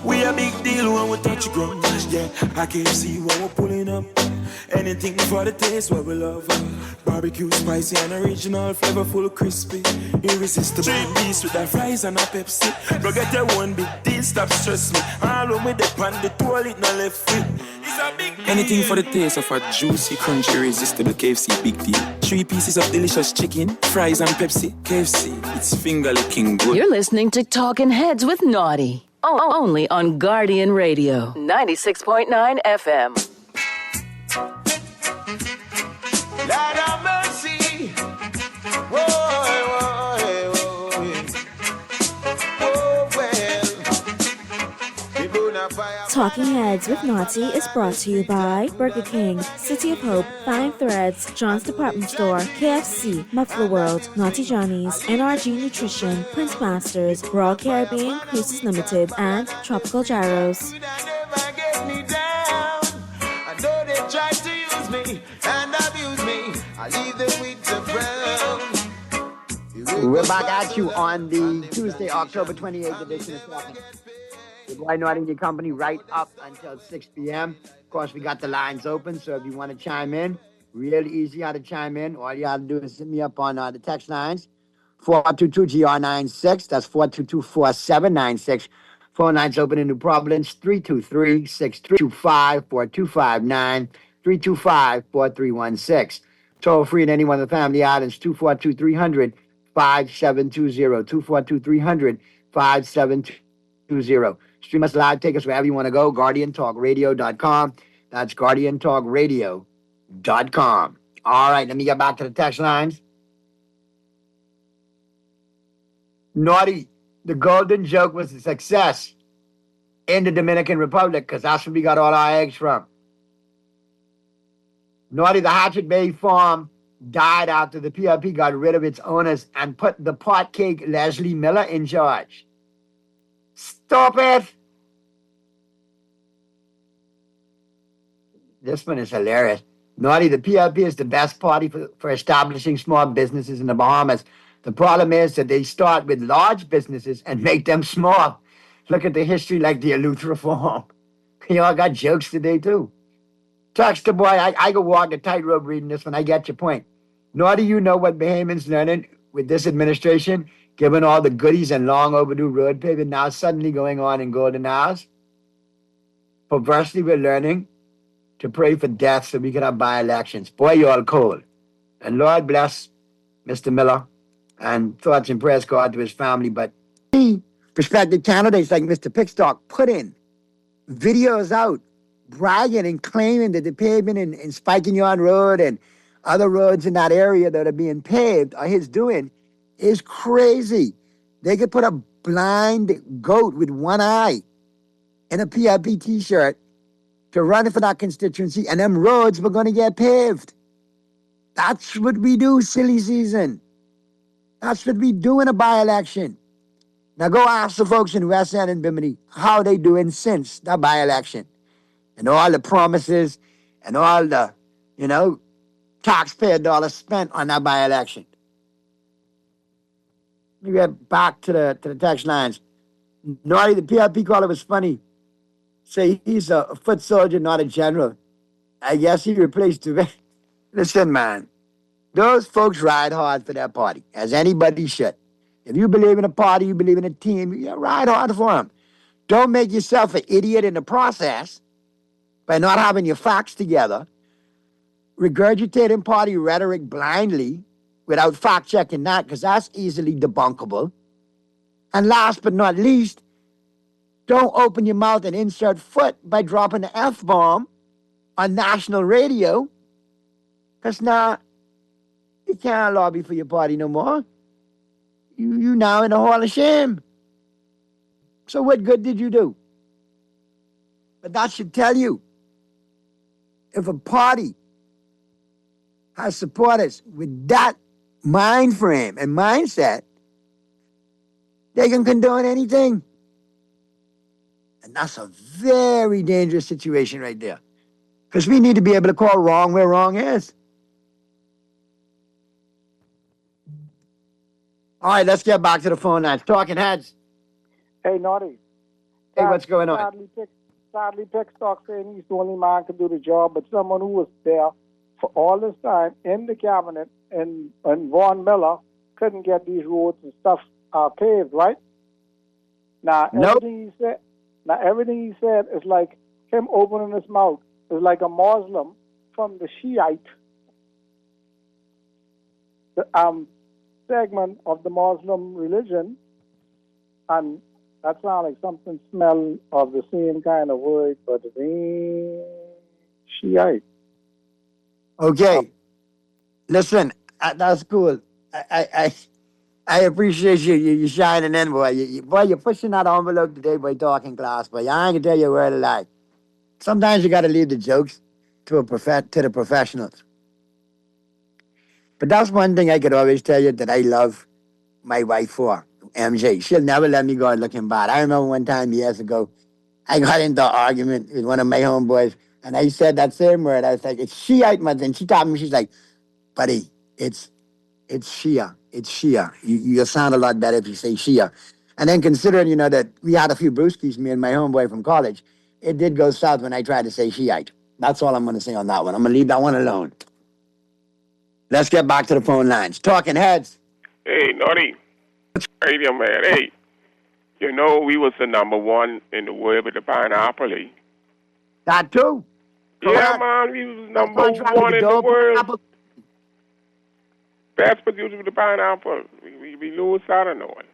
we a big deal when we touch ground. Yeah, I can see when we're pulling up. Anything for the taste what we love. Barbecue, spicy and original, flavorful, crispy, irresistible. 3 piece with the fries and a Pepsi. Go get your one big deal, stop stress me. All when we dip on the toilet, no left foot. Anything for the taste of a juicy, crunchy, irresistible KFC big deal. 3 pieces of delicious chicken, fries and Pepsi. KFC, it's finger licking good. You're listening to Talking Heads with Naughty. Only on Guardian Radio, 96.9 FM. Lord have mercy. Whoa, whoa, whoa. Oh, well. Talking Heads with Naughty is brought to you by Burger King, City of Hope, Fine Threads, John's Department Store, KFC, Muffler World, Naughty Johnny's, NRG Nutrition, Prince Masters, Royal Caribbean Cruises Limited, and Tropical Gyros. Try to use me and abuse me. I leave them with the brown. We're back at you on the Tuesday, October 28th edition of Talking. With Boy Naughty and your company right up until 6 p.m. Of course, we got the lines open, so if you want to chime in, real easy how to chime in. All you have to do is hit me up on the text lines, 422-GR96. That's 422-4796. Phone lines open in New Providence, 323-625-4259, 325-4316. Toll free at any one of the family islands, 242-300-5720, 242-300-5720. Stream us live, take us wherever you want to go, GuardianTalkRadio.com. That's GuardianTalkRadio.com. All right, let me get back to the text lines. Naughty. The golden joke was a success in the Dominican Republic because that's where we got all our eggs from. Naughty, the Hatchet Bay farm died after the PRP got rid of its owners and put the pot cake Leslie Miller in charge. Stop it! This one is hilarious. Naughty, the PRP is the best party for establishing small businesses in the Bahamas. The problem is that they start with large businesses and make them small. Look at the history like the Eleuth Reform. You all got jokes today, too. Texter boy, I go walk the tightrope reading this one. I get your point. Nor do you know what Bahamians learning with this administration, given all the goodies and long overdue road paving now suddenly going on in golden hours? Perversely, we're learning to pray for death so we can have by-elections. Boy, you all cold. And Lord bless Mr. Miller. And thoughts and prayers go out to his family. But prospective candidates like Mr. Pickstock put in videos out bragging and claiming that the pavement in Spiking Yard Road and other roads in that area that are being paved are his doing is crazy. They could put a blind goat with one eye in a PIP t-shirt to run for that constituency, and them roads were going to get paved. That's what we do, silly season. That's what we do in a by-election. Now go ask the folks in West End and Bimini how they doing since that by-election. And all the promises and all the, taxpayer dollars spent on that by-election. We get back to the text lines. Naughty, the PLP caller was funny. Say he's a foot soldier, not a general. I guess he replaced the... Listen, man. Those folks ride hard for their party, as anybody should. If you believe in a party, you believe in a team, you ride hard for them. Don't make yourself an idiot in the process by not having your facts together, regurgitating party rhetoric blindly without fact-checking that, because that's easily debunkable. And last but not least, don't open your mouth and insert foot by dropping the F-bomb on national radio, because now you can't lobby for your party no more. You now in the Hall of Shame. So what good did you do? But that should tell you, if a party has supporters with that mind frame and mindset, they can condone anything. And that's a very dangerous situation right there. Because we need to be able to call wrong where wrong is. All right, let's get back to the phone lines. Talking heads. Hey, Naughty. Hey, what's going on? Sadly, Pickstock saying he's the only man to do the job, but someone who was there for all this time in the cabinet and Vaughn Miller couldn't get these roads and stuff paved, right? Now, everything he said is like him opening his mouth. Is like a Muslim from the Shiite segment of the Muslim religion, and that sounds like something smell of the same kind of word, but it ain't Shiite. Okay, listen, that's cool. I appreciate you shining in, boy. You're pushing that envelope today, boy, talking class, boy. I ain't gonna tell you a word of lie. Sometimes you gotta leave the jokes to the professionals. But that's one thing I could always tell you that I love my wife for, MJ. She'll never let me go looking bad. I remember one time years ago, I got into an argument with one of my homeboys, and I said that same word. I was like, it's Shiite, mother. And she told me, she's like, buddy, it's Shia. It's Shia. You'll sound a lot better if you say Shia. And then considering, that we had a few brewskis, me and my homeboy from college, it did go south when I tried to say Shiite. That's all I'm going to say on that one. I'm going to leave that one alone. Let's get back to the phone lines. Talking heads. Hey, Naughty. Radio man. Hey, we was the number one in the world with the pineapple. That too? Yeah, man. We was number one in the world. Best producer with the pineapple. We lose out on it.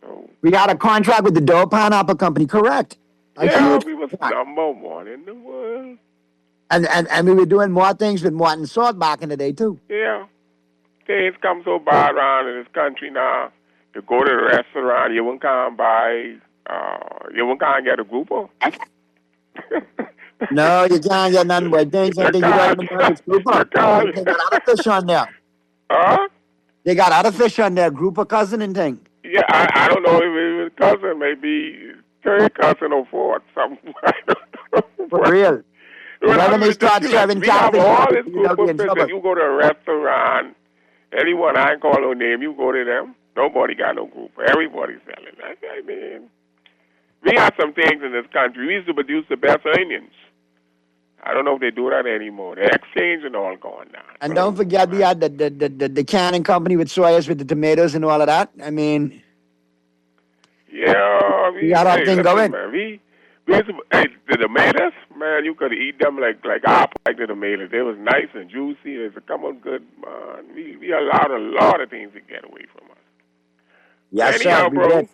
So. We got a contract with the Doe Pineapple Company, correct? Yeah, we was number one in the world. And we were doing more things with Martin Salt back in the day, too. Yeah. Things come so bad around in this country now. You go to the restaurant, you won't come buy, you won't come get a grouper. No, you can't get nothing but things. I think you got a grouper. They got other fish on there. Huh? They got other fish on there, grouper cousin and thing. Yeah, I don't know if it was cousin, maybe third cousin or fourth, something. For real. When they start serving catfish, you go to a restaurant, anyone I ain't call no name, you go to them. Nobody got no group. Everybody's selling. I mean, we have some things in this country. We used to produce the best onions. I don't know if they do that anymore. The exchange and all going down. And don't forget we had the canning company with Sawyers with the tomatoes and all of that. I mean, yeah, we got our thing going. Man, we used to, the tomatoes, man, you could eat them like apple, like the tomatoes. They was nice and juicy. They would come on good, man. We allowed a lot of things to get away from us. Yes, anyhow, sir. bro.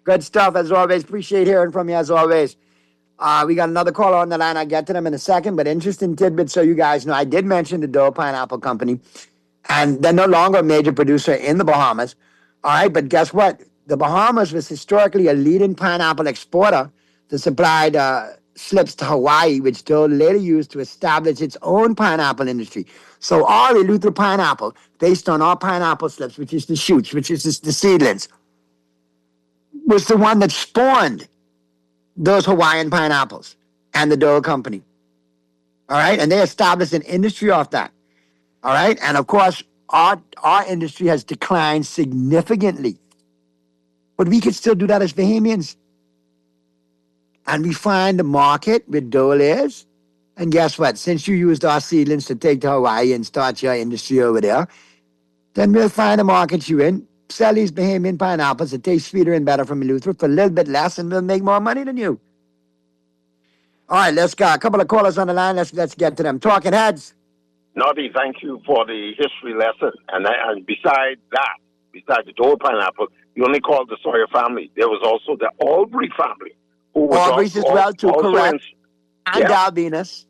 Good stuff, as always. Appreciate hearing from you, as always. We got another caller on the line. I'll get to them in a second, but interesting tidbit so you guys know. I did mention the Doe Pineapple Company, and they're no longer a major producer in the Bahamas. All right, but guess what? The Bahamas was historically a leading pineapple exporter that supplied slips to Hawaii, which Dole later used to establish its own pineapple industry. So our Eleuthera pineapple, based on our pineapple slips, which is the shoots, which is the seedlings, was the one that spawned those Hawaiian pineapples and the Dole Company. All right? And they established an industry off that. All right? And of course, our industry has declined significantly. But we could still do that as Bahamians. And we find the market with Dole is. And guess what? Since you used our seedlings to take to Hawaii and start your industry over there, then we'll find a market you in, sell these Bahamian pineapples that taste sweeter and better from Eleuthera for a little bit less, and we'll make more money than you. All right, let's go. A couple of callers on the line. Let's get to them. Talking Heads. Naughty, thank you for the history lesson. And besides that, besides the Dole pineapple, you only called the Sawyer family. There was also the Albury family. Who was Albury's as well, too, correct. And Albinus.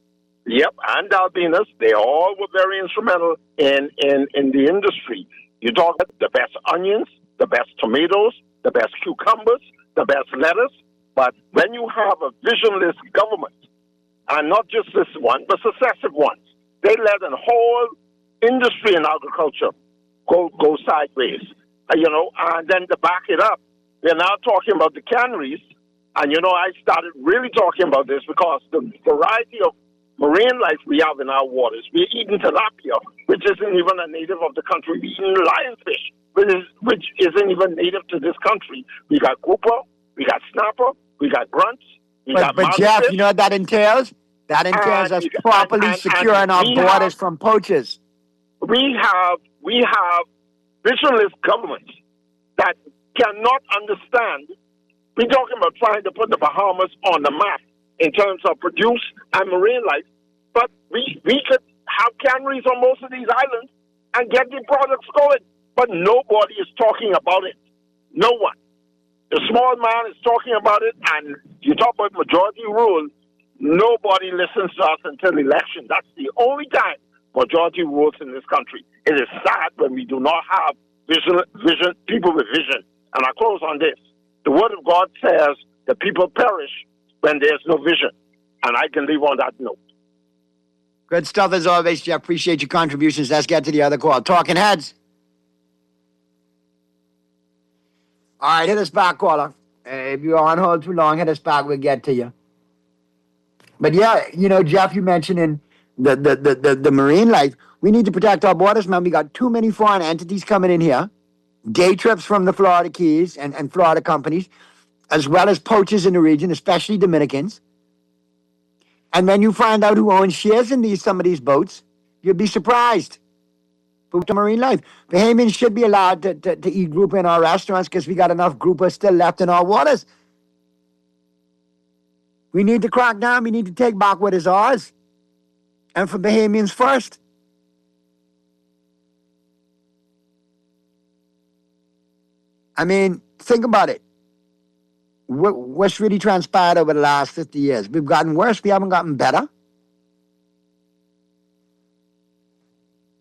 Yep, and Albinus. They all were very instrumental in the industry. You talk about the best onions, the best tomatoes, the best cucumbers, the best lettuce. But when you have a visionless government, and not just this one, but successive ones, they let a whole industry in agriculture go sideways. And then to back it up, we're now talking about the canneries. And, I started really talking about this because the variety of marine life we have in our waters. We're eating tilapia, which isn't even a native of the country. We're eating lionfish, which isn't even native to this country. We got grouper, we got snapper, we got grunts, we got But Jeff, you know what that entails? That entails us properly securing our borders from poachers. We have visionless governments that cannot understand. We're talking about trying to put the Bahamas on the map in terms of produce and marine life, but we could have canneries on most of these islands and get the products going, but nobody is talking about it. No one. The small man is talking about it, and you talk about majority rule, nobody listens to us until election. That's the only time majority rules in this country. It is sad when we do not have vision, people with vision. And I close on this. The Word of God says the people perish when there's no vision. And I can leave on that note. Good stuff as always, Jeff. Appreciate your contributions. Let's get to the other call. Talking Heads. All right, hit us back, caller. If you're on hold too long, hit us back. We'll get to you. But yeah, Jeff, you mentioned in the marine life, we need to protect our borders, man. We got too many foreign entities coming in here. Day trips from the Florida Keys and Florida companies, as well as poachers in the region, especially Dominicans. And when you find out who owns shares in some of these boats, you'll be surprised. To marine life. Bahamians should be allowed to eat grouper in our restaurants because we got enough grouper still left in our waters. We need to crack down. We need to take back what is ours. And for Bahamians first. I mean, think about it. What's really transpired over the last 50 years? We've gotten worse. We haven't gotten better.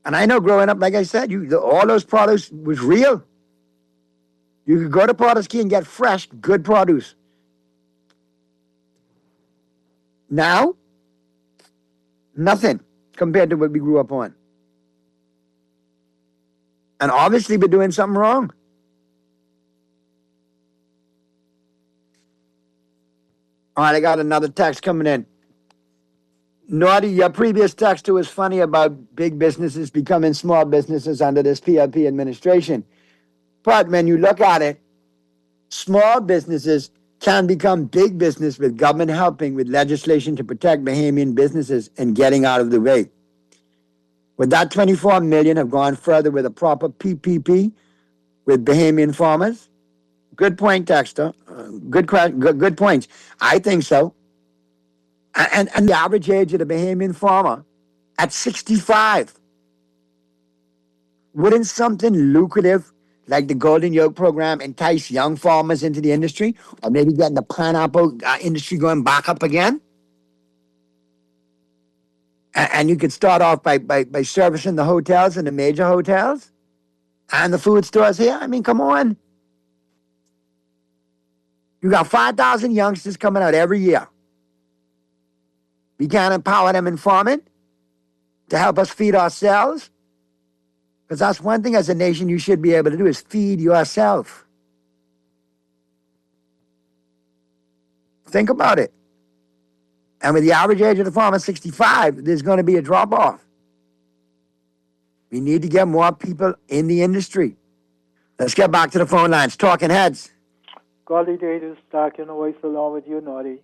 And I know growing up, like I said, all those produce was real. You could go to Potter's Key and get fresh, good produce. Now, nothing compared to what we grew up on. And obviously we're doing something wrong. All right, I got another text coming in. Naughty, your previous texter was funny about big businesses becoming small businesses under this PLP administration. But when you look at it, small businesses can become big business with government helping with legislation to protect Bahamian businesses and getting out of the way. Would that $24 million have gone further with a proper PPP with Bahamian farmers? Good point, texter. Good points. I think so. And the average age of the Bahamian farmer at 65. Wouldn't something lucrative like the Golden Yoke program entice young farmers into the industry? Or maybe getting the pineapple industry going back up again? And you could start off by servicing the hotels and the major hotels and the food stores here. I mean, come on. You got 5,000 youngsters coming out every year. We can't empower them in farming to help us feed ourselves. Because that's one thing as a nation you should be able to do is feed yourself. Think about it. And with the average age of the farmer 65, there's going to be a drop-off. We need to get more people in the industry. Let's get back to the phone lines. Talking Heads. Golly Davis, talking away along with you, Naughty.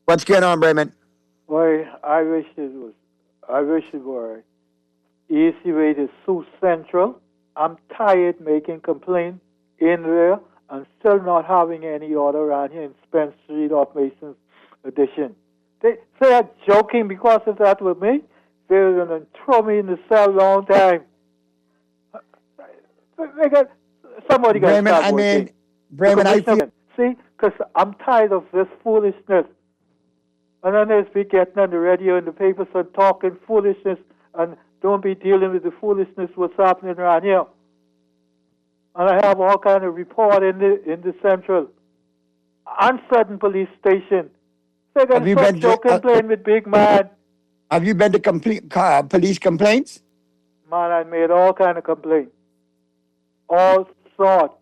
What's going on, Brayman? Boy, I wish it were easy way to sue Central. I'm tired making complaints in there and still not having any order around here in Spence Street off Mason's Addition. They are joking because of that with me. They're going to throw me in the cell a long time. Somebody got to start working. Brayman, I feel... See, because I'm tired of this foolishness. And then there's be getting on the radio and the papers and talking foolishness and don't be dealing with the foolishness what's happening around here. And I have all kind of report in the Central. Uncertain police station. They're going to stop joking, playing with big man. Have you been to police complaints? Man, I made all kind of complaints. All sorts.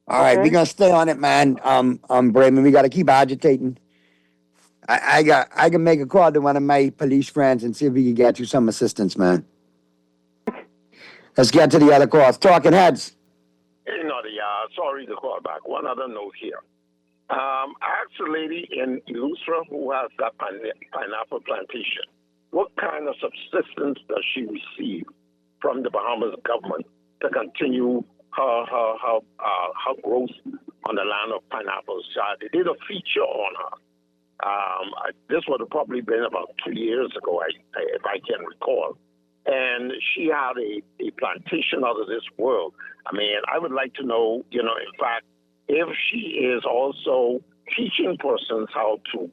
All right, we're gonna stay on it, man. Brayman, we gotta keep agitating. I can make a call to one of my police friends and see if we can get you some assistance, man. Let's get to the other calls. Talking Heads. Hey, Naughty, sorry to call back. One other note here. I asked a lady in Illustra who has that pineapple plantation, what kind of subsistence does she receive from the Bahamas government to continue her growth on the land of pineapples? They did a feature on her. This would have probably been about 2 years ago, if I can recall. And she had a plantation out of this world. I mean, I would like to know, in fact, if she is also teaching persons how to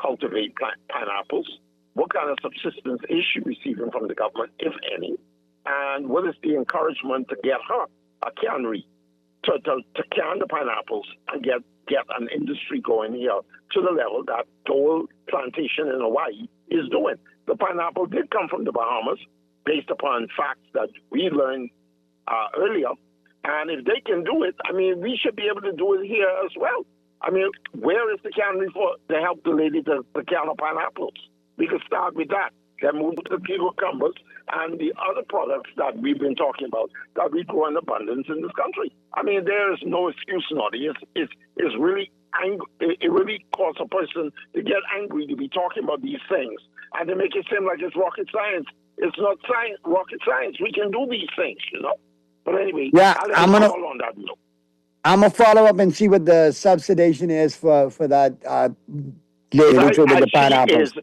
cultivate pineapples, what kind of subsistence is she receiving from the government, if any? And what is the encouragement to get her a cannery to can the pineapples and get an industry going here to the level that Dole Plantation in Hawaii is doing? The pineapple did come from the Bahamas based upon facts that we learned earlier. And if they can do it, I mean, we should be able to do it here as well. I mean, where is the cannery to help the lady to can her pineapples? We could start with that. Then move to the cucumbers and the other products that we've been talking about that we grow in abundance in this country. I mean, there is no excuse, Naughty. It's really it really causes a person to get angry to be talking about these things and to make it seem like it's rocket science. It's not rocket science. We can do these things, But anyway, I'm gonna follow on that note. I'm gonna follow up and see what the subsidization is for that lady with the pineapples.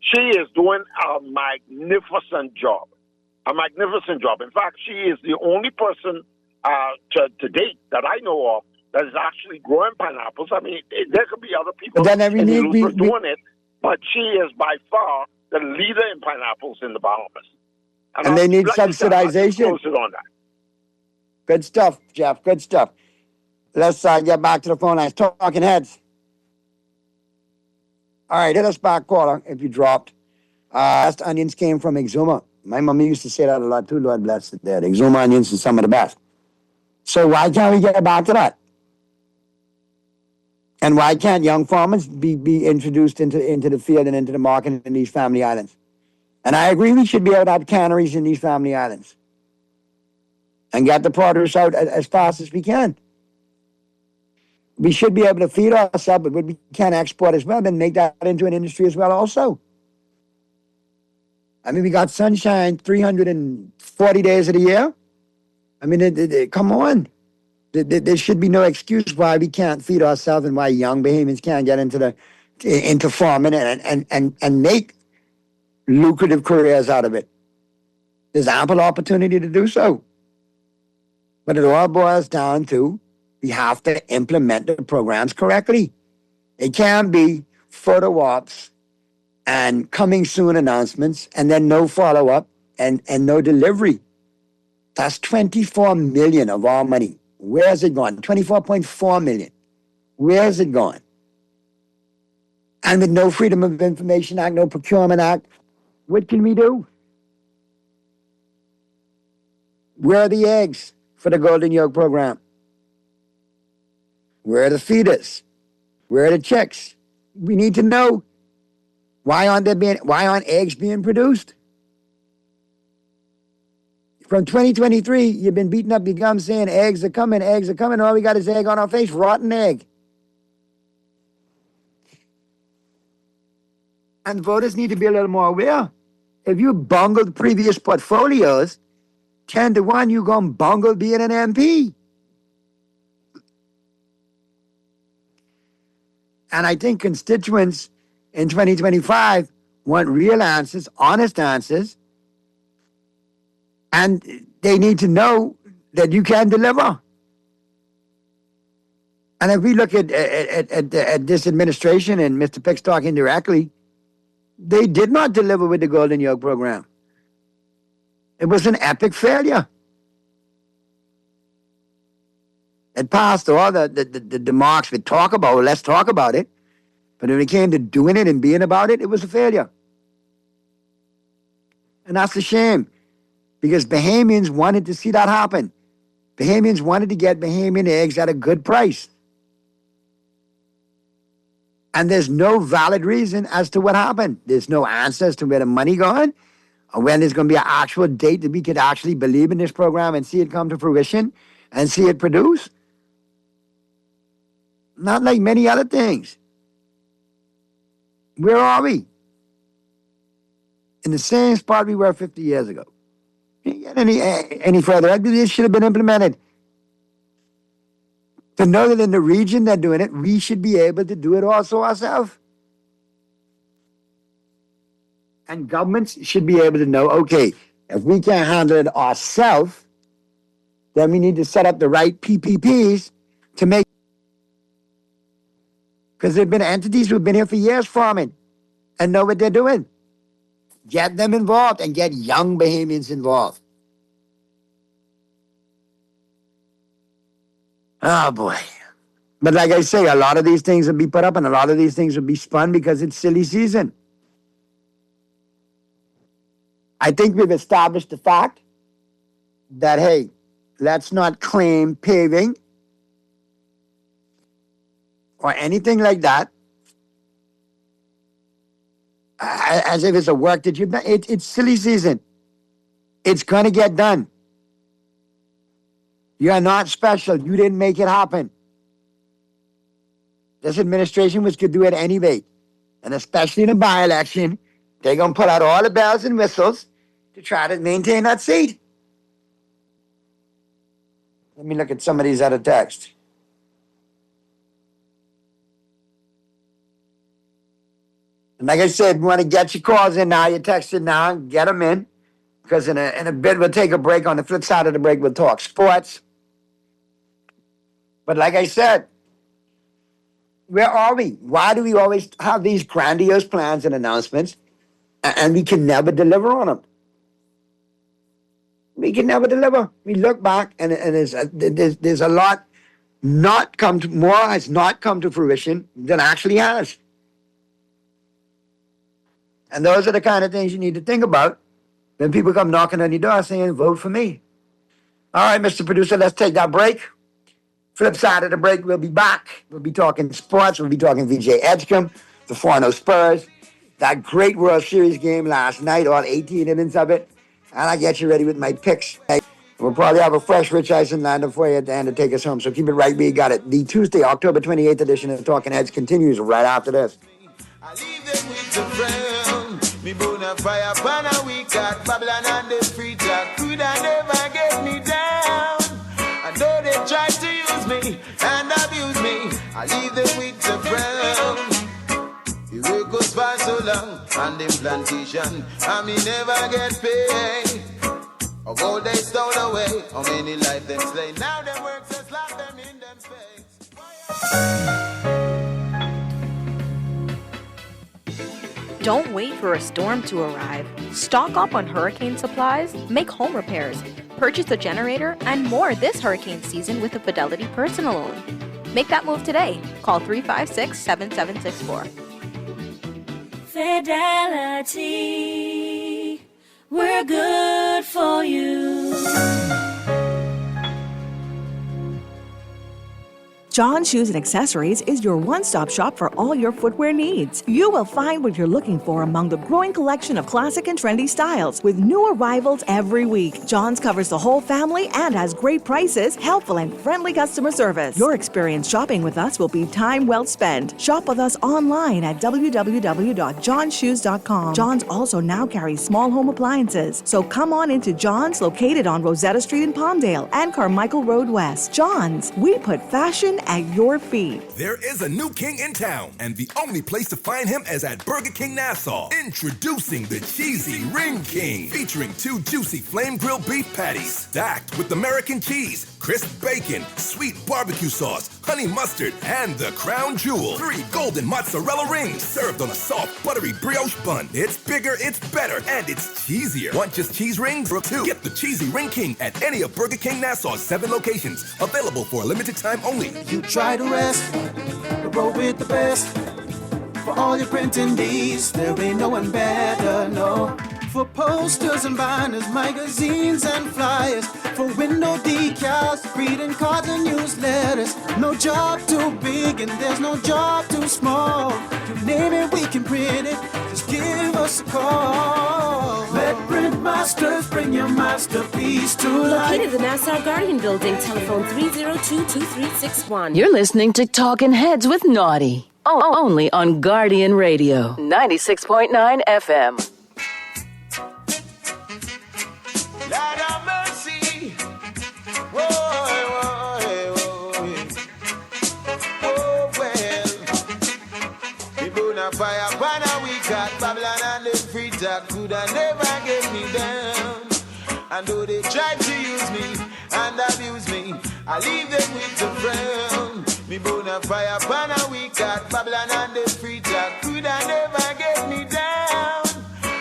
She is doing a magnificent job. A magnificent job. In fact, she is the only person to date that I know of that is actually growing pineapples. I mean, there could be other people doing it, but she is by far the leader in pineapples in the Bahamas. And they need subsidization. On that. Good stuff, Jeff. Good stuff. Let's get back to the phone lines. Talking Heads. All right, hit us back, caller, if you dropped. Best onions came from Exuma. My mom used to say that a lot too, Lord bless it there. The Exuma onions are some of the best. So why can't we get back to that? And why can't young farmers be introduced into the field and into the market in these family islands? And I agree we should be able to have canneries in these family islands and get the produce out as fast as we can. We should be able to feed ourselves, but we can export as well, then make that into an industry as well also. I mean, we got sunshine 340 days of the year. I mean, come on. There should be no excuse why we can't feed ourselves and why young Bahamians can't get into farming and make lucrative careers out of it. There's ample opportunity to do so. But it all boils down to we have to implement the programs correctly. It can't be photo ops and coming soon announcements and then no follow-up and no delivery. That's $24 million of our money. Where's it gone? $24.4 million. Where's it gone? And with no Freedom of Information Act, no Procurement Act, what can we do? Where are the eggs for the Golden Yolk program? Where are the feeders? Where are the chicks? We need to know why aren't eggs being produced? From 2023, you've been beating up your gums saying eggs are coming. All we got is egg on our face, rotten egg. And voters need to be a little more aware. If you bungled previous portfolios, 10-1, you're going to bungle being an MP. And I think constituents in 2025 want real answers, honest answers, and they need to know that you can deliver. And if we look at this administration and Mr. Pick's talking directly, they did not deliver with the Golden Yolk program. It was an epic failure. It passed all the marks we talk about, let's talk about it. But when it came to doing it and being about it, it was a failure. And that's a shame. Because Bahamians wanted to see that happen. Bahamians wanted to get Bahamian eggs at a good price. And there's no valid reason as to what happened. There's no answer as to where the money gone, or when there's going to be an actual date that we could actually believe in this program and see it come to fruition and see it produce. Not like many other things. Where are we? In the same spot we were 50 years ago. Can't get any further. This should have been implemented. To know that in the region they're doing it, we should be able to do it also ourselves. And governments should be able to know, okay, if we can't handle it ourselves, then we need to set up the right PPPs to make. Because there have been entities who've been here for years farming and know what they're doing. Get them involved and get young Bahamians involved. Oh, boy. But like I say, a lot of these things will be put up and a lot of these things will be spun because it's silly season. I think we've established the fact that, hey, let's not claim paving or anything like that as if it's a work that you've done. It's silly season. It's going to get done. You are not special. You didn't make it happen. This administration could do it anyway. And especially in a by-election, they're going to put out all the bells and whistles to try to maintain that seat. Let me look at some of these other texts. And like I said, we want to get your calls in now, your texts in now, get them in. Because in a bit, we'll take a break. On the flip side of the break, we'll talk sports. But like I said, where are we? Why do we always have these grandiose plans and announcements and we can never deliver on them? We can never deliver. We look back and there's a lot more has not come to fruition than actually has. And those are the kind of things you need to think about when people come knocking on your door saying, vote for me. All right, Mr. Producer, let's take that break. Flip side of the break, we'll be back. We'll be talking sports. We'll be talking VJ Edgecombe, the 4-0 Spurs, that great World Series game last night, all 18 innings of it. And I'll get you ready with my picks. We'll probably have a fresh Rich Eisen lined up for you at the end to take us home. So keep it right where you got it. The Tuesday, October 28th edition of Talking Heads continues right after this. I leave them with the friend. Me bona fire pan a week at Babylon and the free talk. Could I never get me down? I know they try to use me and abuse me. I leave them with the friend. The work goes by so long on them plantation, and me never get paid. Of all they stole away, how many life them slay. Now them work to slap them in them face. Don't wait for a storm to arrive. Stock up on hurricane supplies, make home repairs, purchase a generator, and more this hurricane season with a Fidelity personal loan. Make that move today. Call 356-7764. Fidelity, we're good for you. John Shoes and Accessories is your one-stop shop for all your footwear needs. You will find what you're looking for among the growing collection of classic and trendy styles with new arrivals every week. John's covers the whole family and has great prices, helpful and friendly customer service. Your experience shopping with us will be time well spent. Shop with us online at www.johnshoes.com. John's also now carries small home appliances. So come on into John's, located on Rosetta Street in Palmdale and Carmichael Road West. John's, we put fashion at your feet. There is a new king in town, and the only place to find him is at Burger King Nassau. Introducing the Cheesy Ring King, featuring 2 juicy flame grilled beef patties, stacked with American cheese, crisp bacon, sweet barbecue sauce, honey mustard, and the crown jewel, 3 golden mozzarella rings, served on a soft, buttery brioche bun. It's bigger, it's better, and it's cheesier. Want just cheese rings or 2? Get the Cheesy Ring King at any of Burger King Nassau's 7 locations. Available for a limited time only. You try to rest, roll with the best. For all your printing needs, there ain't no one better, no. For posters and banners, magazines and flyers. For window decals, greeting cards and newsletters. No job too big and there's no job too small. You name it, we can print it. Just give us a call. Let Print Masters bring your masterpiece to life. Located in the Nassau Guardian Building, telephone 302-2361. You're listening to Talking Heads with Naughty. Only on Guardian Radio, 96.9 FM. Lord have mercy. Oh, well. People na fire, banner we got Babylon and the free talk could have never get me down. And though they try to use me and abuse me, I leave them with the frown. Me bona fire, banner we got Babylon and the free talk could have never get me down.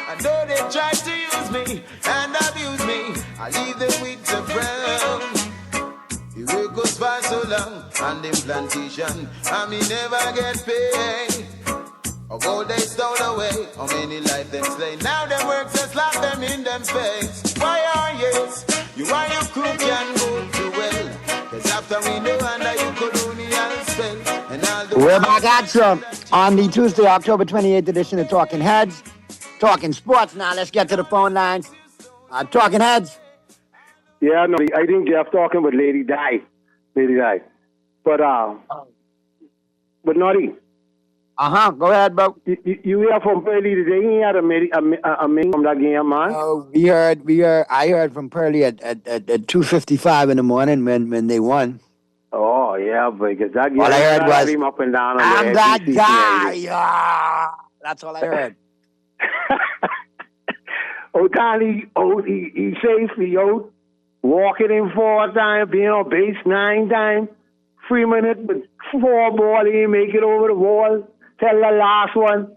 And though they try to use me and abuse me, I leave them with the frown. The work goes for so long on them plantation, and me never get paid. Of all they stole away, how many life them slain? Now them works and slap them in them face. Why are yes? You and your crew can go to well. Cause after we know under you colonial spell. And all the We're back at you on the Tuesday, October 28th edition of Talking Heads. Talking sports now. Let's get to the phone lines. Talking Heads. Yeah, no, I think Jeff talking with Lady Di. But Naughty. Go ahead, bro. You hear from Pearly today? He had a meeting from that game, man. I heard from Pearly at 2:55 in the morning when they won. Oh yeah, because that game. All I heard was, him up and down. I'm that guy. Yeah, that's all I heard. Otani, he safely out, walking in 4 times, being on base 9 times. 3 minutes, but 4 ball, he didn't make it over the wall. Tell the last one.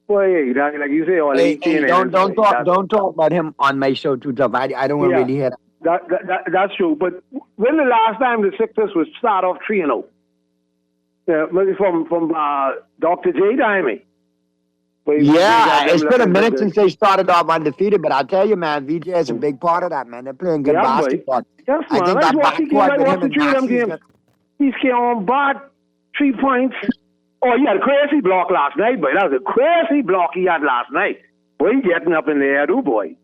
Boy, like you say, all 18. Don't talk about him on my show too tough. I don't want to really hear that. That's true. But when the last time the Sixers was start off 3-0? Maybe from Dr. J. Dimey. Yeah, it's been a minute since they started off undefeated, but I'll tell you, man, VJ is a big part of that, man. They're playing good basketball. Yes, I think that backcourt with him and Maxey's He's came on back 3 points. Oh, he had a crazy block last night, boy. That was a crazy block he had last night. Boy, he getting up in the air, too, boy.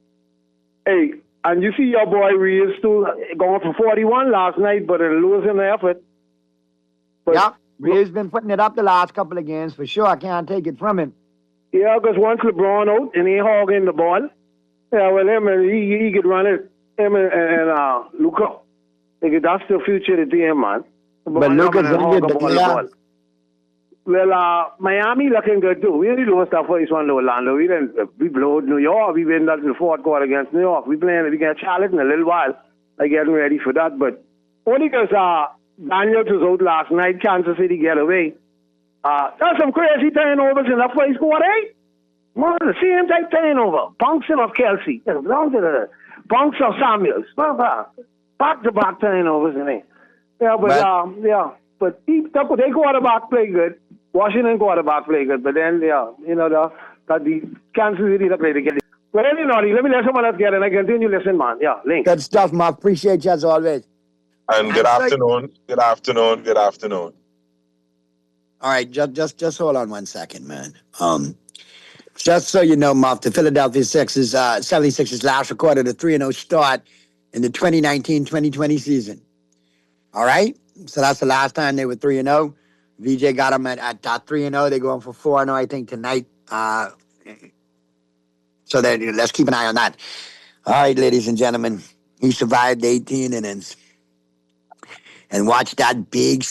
Hey, and you see your boy Reeves, too, going for 41 last night, but losing the effort. But, yeah, Reeves been putting it up the last couple of games, for sure. I can't take it from him. Yeah, because once LeBron out and he hogging the ball, yeah, well, him and he could run it. Him and Luka. That's the future of the team, man. But Luka's injured, yeah. Well, Miami looking good too. We only lost our first one to Orlando. We blowed New York. We win that in the 4th quarter against New York. We playing against Charlotte in a little while. I getting ready for that. But only because Daniels was out last night, Kansas City get away. There's some crazy turnovers in the first quarter, eh? One of the same type turnover. Bunksing of Kelsey. Bunks of Samuels. Back-to-back turnovers in it. Yeah, but they quarterback play good. Washington quarterback play good. But then, the that the Kansas City look like they get it. Well, anyway, let me let someone else get it and I continue listen, man. Yeah, Link. Good stuff, Muff. Appreciate you as always. And good afternoon. Good afternoon. Good afternoon. All right, just hold on 1 second, man. Just so you know, Muff, the Philadelphia 76ers last recorded a 3-0 start in the 2019-2020 season. All right? So that's the last time they were 3-0. VJ got them at 3-0. They're going for 4-0, I think, tonight. So let's keep an eye on that. All right, ladies and gentlemen. He survived 18 innings. And watch that big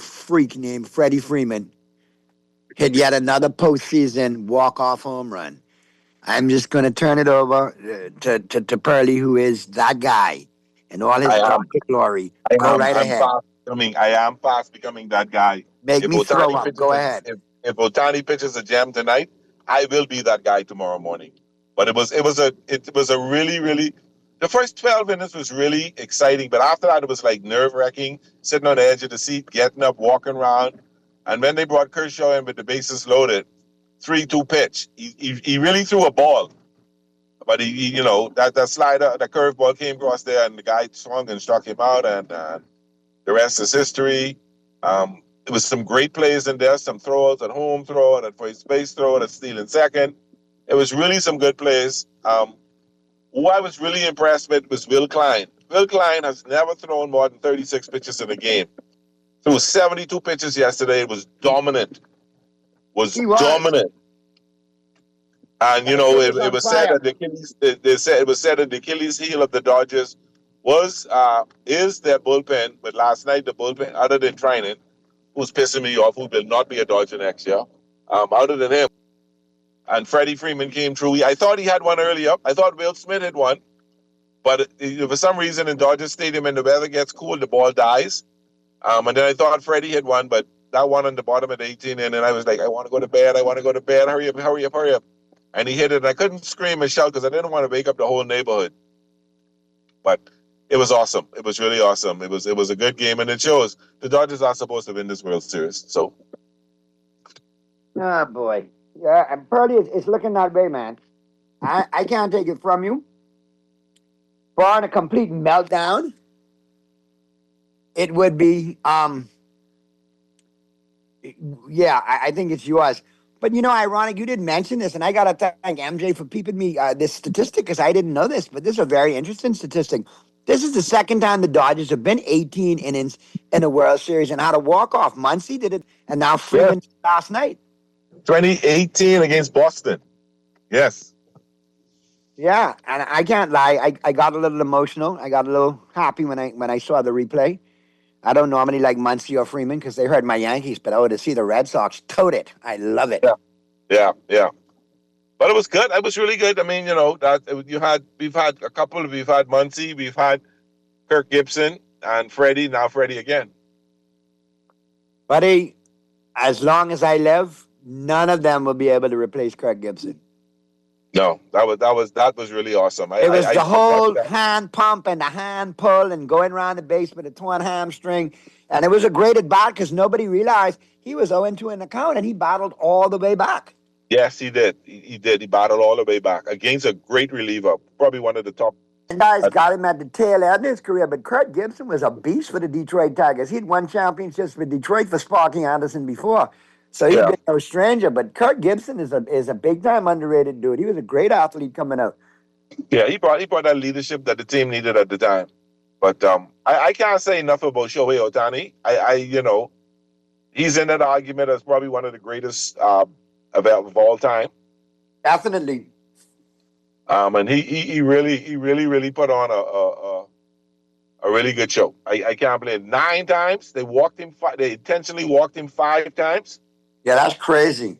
freak named Freddie Freeman hit yet another postseason walk-off home run. I'm just going to turn it over to Pearlie, who is that guy in all his glory. Go right ahead. I am fast becoming that guy. Make me throw up. Go ahead. If Ohtani pitches a gem tonight, I will be that guy tomorrow morning. But it was a really the first 12 minutes was really exciting, but after that it was like nerve-wracking, sitting on the edge of the seat, getting up, walking around. And when they brought Kershaw in with the bases loaded, 3-2 pitch, he really threw a ball. But that slider, the curveball came across there, and the guy swung and struck him out, and the rest is history. There was some great plays in there, some throws at home throw, and at first base throw, and a steal in second. It was really some good plays. Who I was really impressed with was Will Klein. Will Klein has never thrown more than 36 pitches in a game. Threw 72 pitches yesterday. It was dominant. Dominant. And it was said that it was said that the Achilles heel of the Dodgers is their bullpen. But last night the bullpen, other than Trinan, who's pissing me off, who will not be a Dodger next year, other than him. And Freddie Freeman came through. I thought he had one earlier. I thought Will Smith had one. But for some reason in Dodger Stadium, when the weather gets cool, the ball dies. And then I thought Freddie had one, but that one on the bottom of the 18 inning, and I was like, I want to go to bed. Hurry up. And he hit it, and I couldn't scream and shout because I didn't want to wake up the whole neighborhood. But it was awesome. It was really awesome. It was a good game, and it shows the Dodgers are supposed to win this World Series. So. Oh, boy. Yeah, and Pearlie, it's looking that way, man. I can't take it from you. Barring a complete meltdown, it would be, I think it's yours. But, ironic, you didn't mention this, and I got to thank MJ for peeping me this statistic because I didn't know this, but this is a very interesting statistic. This is the second time the Dodgers have been 18 innings in a World Series and had a walk-off. Muncy did it, and now Freeman last night. 2018 against Boston. Yes. Yeah, and I can't lie. I got a little emotional. I got a little happy when I saw the replay. I don't normally like Muncy or Freeman because they hurt my Yankees, but to see the Red Sox tote it, I love it. Yeah. But it was good. It was really good. I mean, we've had Muncy, we've had Kirk Gibson, and Freddie. Now Freddie again. Buddy, as long as I live, none of them will be able to replace Kirk Gibson. No, that was really awesome. It was the whole hand pump and the hand pull and going around the base with a torn hamstring. And it was a great at bat because nobody realized he was 0-2 in the count and he battled all the way back. Yes, he did. He did. He battled all the way back against a great reliever, probably one of the top. And guys got him at the tail end of his career, but Kirk Gibson was a beast for the Detroit Tigers. He'd won championships with Detroit for Sparky Anderson before. So he's been no stranger, but Kirk Gibson is a big-time underrated dude. He was a great athlete coming out. Yeah, he brought that leadership that the team needed at the time. But I can't say enough about Shohei Ohtani. He's in that argument as probably one of the greatest of all time. Definitely. And he really put on a really good show. I can't believe it. 9 times they walked him. They intentionally walked him 5 times. Yeah, that's crazy.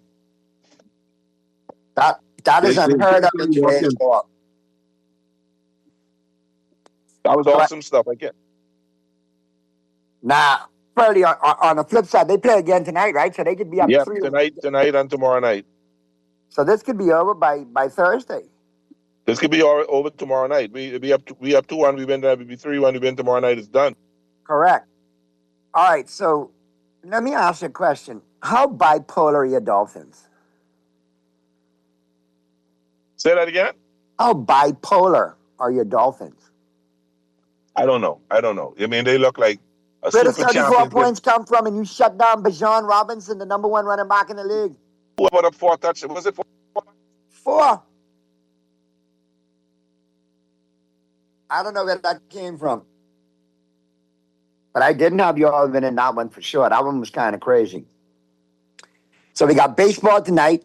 That is unheard of in today's sport. That was awesome stuff. I get. Now, Pearlie, on the flip side, they play again tonight, right? So they could be up 3. Tonight and tomorrow night. So this could be over by Thursday. This could be over tomorrow night. We up 2-1. We win. We be 3-1. We win tomorrow night. It's done. Correct. All right. So let me ask you a question. How bipolar are your Dolphins? Say that again? How bipolar are your Dolphins? I don't know. I mean, they look like a Where the super 34 champion. points come from, and you shut down Bijan Robinson, the number one running back in the league? Who about a 4 touchdowns? Was it 4? 4. I don't know where that came from. But I didn't have you all winning that one for sure. That one was kind of crazy. So we got baseball tonight.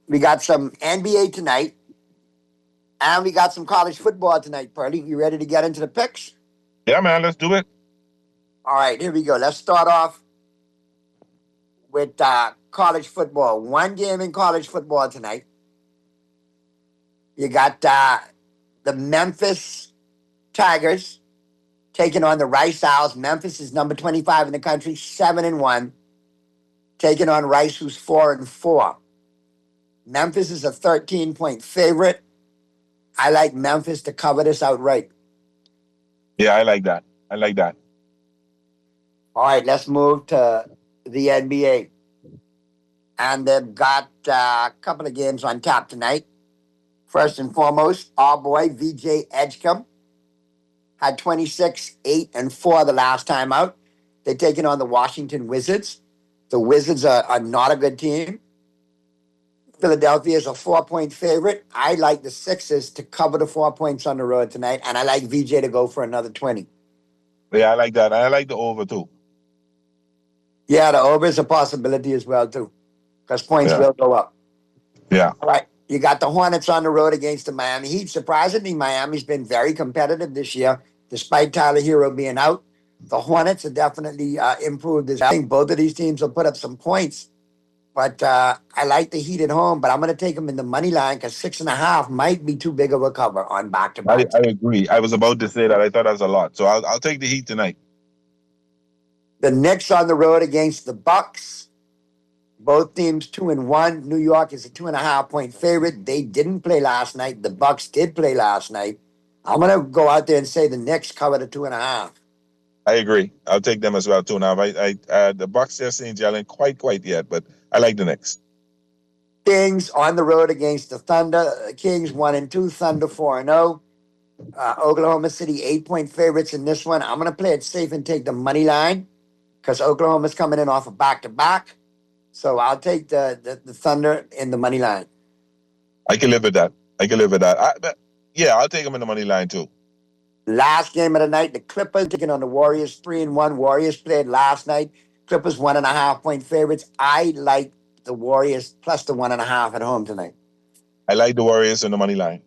We got some NBA tonight. And we got some college football tonight, Pearly. You ready to get into the picks? Yeah, man. Let's do it. All right, here we go. Let's start off with college football. One game in college football tonight. You got the Memphis Tigers taking on the Rice Owls. Memphis is number 25 in the country, 7-1. Taking on Rice, who's 4-4. Memphis is a 13-point favorite. I like Memphis to cover this outright. Yeah, I like that. All right, let's move to the NBA. And they've got a couple of games on tap tonight. First and foremost, our boy, VJ Edgecombe, had 26, 8, and 4 the last time out. They're taking on the Washington Wizards. The Wizards are not a good team. Philadelphia is a 4-point favorite. I like the Sixers to cover the 4 points on the road tonight, and I like VJ to go for another 20. Yeah, I like that. I like the over, too. Yeah, the over is a possibility as well, too, because points will go up. Yeah. All right. You got the Hornets on the road against the Miami Heat. Surprisingly, Miami's been very competitive this year, despite Tyler Hero being out. The Hornets have definitely improved. I think both of these teams will put up some points. But I like the Heat at home, but I'm going to take them in the money line because 6.5 might be too big of a cover on back-to-back. I agree. I was about to say that. I thought that was a lot. So I'll take the Heat tonight. The Knicks on the road against the Bucks. Both teams 2-1. New York is a 2.5-point favorite. They didn't play last night. The Bucks did play last night. I'm going to go out there and say the Knicks cover the 2.5. I agree. I'll take them as well too. Now, the Bucks just ain't gelling quite yet, but I like the Knicks. Kings on the road against the Thunder. Kings 1-2. Thunder 4-0. Oklahoma City 8-point favorites in this one. I'm going to play it safe and take the money line because Oklahoma's coming in off a back-to-back. So I'll take the Thunder in the money line. I can live with that. I'll take them in the money line too. Last game of the night, the Clippers taking on the Warriors, 3-1. Warriors played last night. Clippers 1.5-point favorites. I like the Warriors plus the 1.5 at home tonight. I like the Warriors in the money line.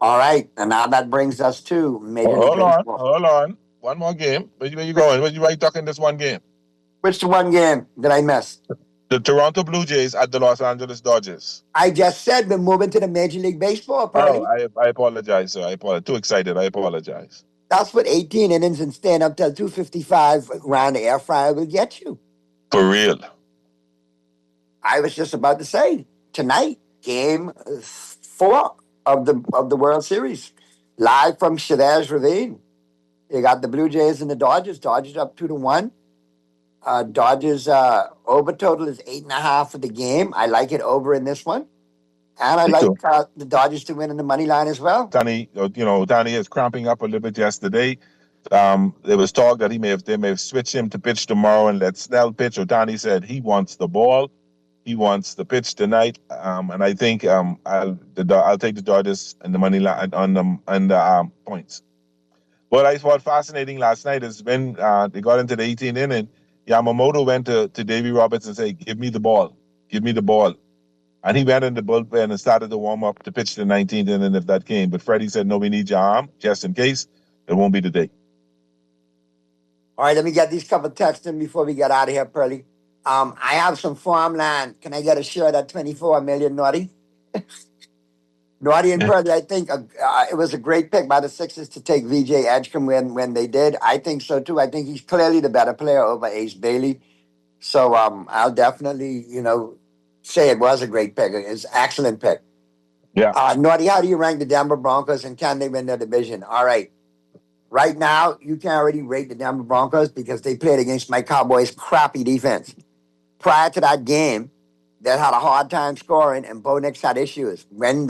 All right, and now that brings us to Major League Baseball. Hold on. One more game. Where you going? Why are you talking this one game? Which one game did I miss? The Toronto Blue Jays at the Los Angeles Dodgers. I just said we're moving to the Major League Baseball party. Oh, I apologize, sir. Too excited. I apologize. That's what 18 innings and staying up till 2:55 around the air fryer will get you. For real. I was just about to say, tonight, game 4 of the World Series. Live from Chavez Ravine. You got the Blue Jays and the Dodgers. Dodgers up 2-1. Dodgers over total is 8.5 for the game. I like it over in this one. And I like the Dodgers to win in the money line as well. Tony is cramping up a little bit yesterday. There was talk that they may have switched him to pitch tomorrow and let Snell pitch. Otani said he wants the ball. He wants the pitch tonight. And I think I'll take the Dodgers in the money line on the points. What I thought fascinating last night is when they got into the 18th inning, Yamamoto went to Davey Roberts and said, give me the ball. And he went in the bullpen and started to warm up to pitch the 19th inning if that came. But Freddie said, no, we need your arm just in case. It won't be today. All right, let me get these couple texts in before we get out of here, Pearly. I have some farmland. Can I get a share of that $24 million, Naughty? Naughty and Pearly, I think it was a great pick by the Sixers to take VJ Edgecombe when they did. I think so, too. I think he's clearly the better player over Ace Bailey. So I'll definitely, say it was a great pick. It's an excellent pick. Yeah. Naughty, how do you rank the Denver Broncos and can they win their division? All right. Right now, you can already rate the Denver Broncos because they played against my Cowboys' crappy defense. Prior to that game, They had a hard time scoring, and Bo Nix had issues. When you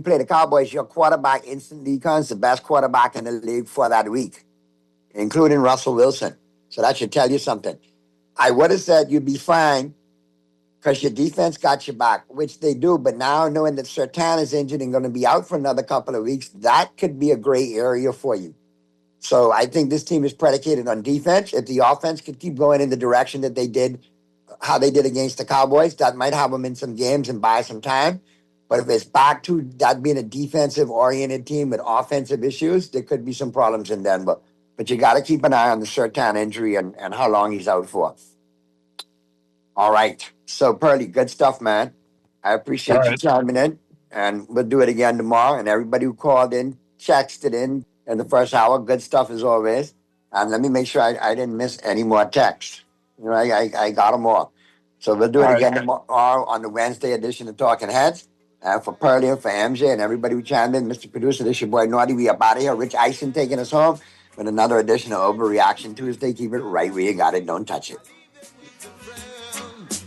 play the Cowboys, your quarterback instantly becomes the best quarterback in the league for that week, including Russell Wilson. So that should tell you something. I would have said you'd be fine because your defense got your back, which they do. But now knowing that Surtain is injured and going to be out for another couple of weeks, that could be a gray area for you. So I think this team is predicated on defense. If the offense could keep going in the direction that they did, how they did against the Cowboys, that might have them in some games and buy some time. But if it's back to that being a defensive-oriented team with offensive issues, there could be some problems in Denver. But you got to keep an eye on the Surtain injury and how long he's out for. All right. So, Pearly, good stuff, man. I appreciate you chiming in. And we'll do it again tomorrow. And everybody who called in, texted in the first hour, good stuff as always. And let me make sure I didn't miss any more texts. You know, I got them all. So we'll do it again tomorrow on the Wednesday edition of Talking Heads. For Pearly and for MJ and everybody who chimed in, Mr. Producer, this your boy Naughty. We are out of here. Rich Eisen taking us home with another edition of Overreaction Tuesday. Keep it right where you got it. Don't touch it.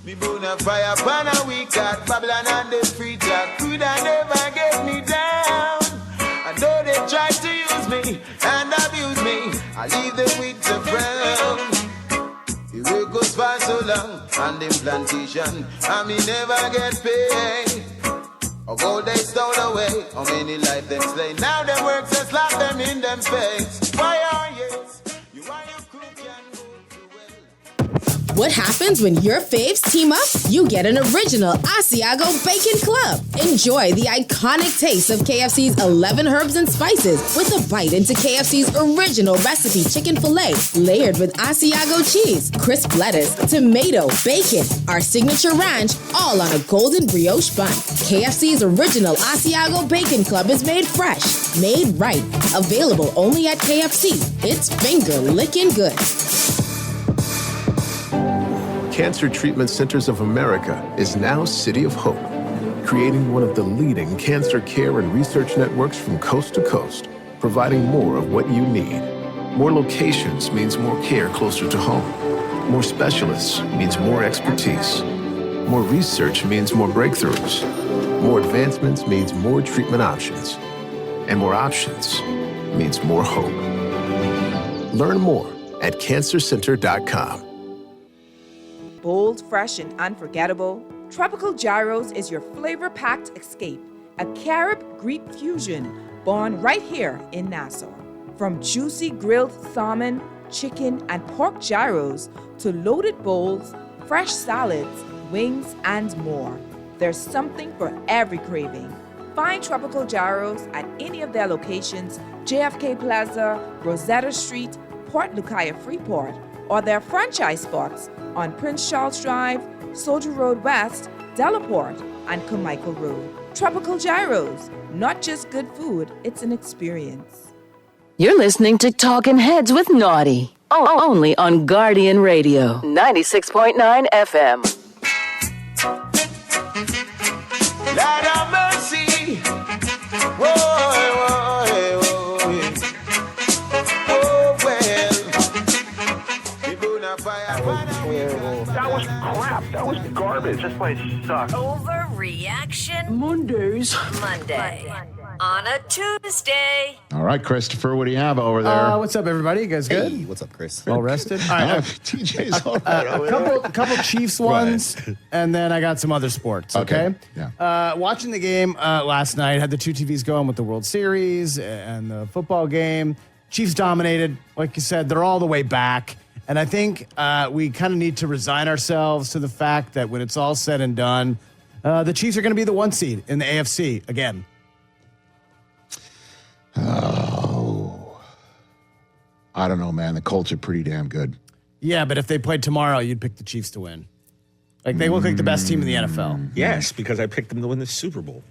Me burn a fire pan a week at Babylon and the free jack could I never get me down. I know they try to use me and abuse me. I leave them with the frown. The work goes for so long on them plantation and me never get paid. Of all they stole away, how many life them slay. Now them work just slap them in them face. Why are you? You are your crew can go to well. What happens when your faves team up? You get an original Asiago Bacon Club. Enjoy the iconic taste of KFC's 11 herbs and spices with a bite into KFC's original recipe chicken filet layered with Asiago cheese, crisp lettuce, tomato, bacon, our signature ranch, all on a golden brioche bun. KFC's original Asiago Bacon Club is made fresh, made right, available only at KFC. It's finger-licking good. Cancer Treatment Centers of America is now City of Hope, creating one of the leading cancer care and research networks from coast to coast, providing more of what you need. More locations means more care closer to home. More specialists means more expertise. More research means more breakthroughs. More advancements means more treatment options. And more options means more hope. Learn more at cancercenter.com. Bold, fresh, and unforgettable, Tropical Gyros is your flavor-packed escape, a Carib-Greek fusion born right here in Nassau. From juicy grilled salmon, chicken, and pork gyros to loaded bowls, fresh salads, wings, and more. There's something for every craving. Find Tropical Gyros at any of their locations, JFK Plaza, Rosetta Street, Port Lucaya Freeport, or their franchise spots on Prince Charles Drive, Soldier Road West, Delaport, and Carmichael Road. Tropical Gyros, not just good food, it's an experience. You're listening to Talking Heads with Naughty. Only on Guardian Radio, 96.9 FM. Lord have mercy. Whoa, whoa, whoa. Oh, well. That was crap. That was garbage. This place sucks. Overreaction Monday on a Tuesday. All right, Christopher, what do you have over there? What's up, everybody? You guys good? Hey, what's up, Chris? All rested? All right, TJ's all right over there. a couple Chiefs ones, and then I got some other sports, okay? Yeah. Watching the game last night, had the two TVs going with the World Series and the football game. Chiefs dominated. Like you said, they're all the way back. And I think we kind of need to resign ourselves to the fact that when it's all said and done, the Chiefs are going to be the 1 seed in the AFC again. Oh, I don't know, man. The Colts are pretty damn good. Yeah, but if they played tomorrow, you'd pick the Chiefs to win. Like, they look like the best team in the NFL. Yes, because I picked them to win the Super Bowl.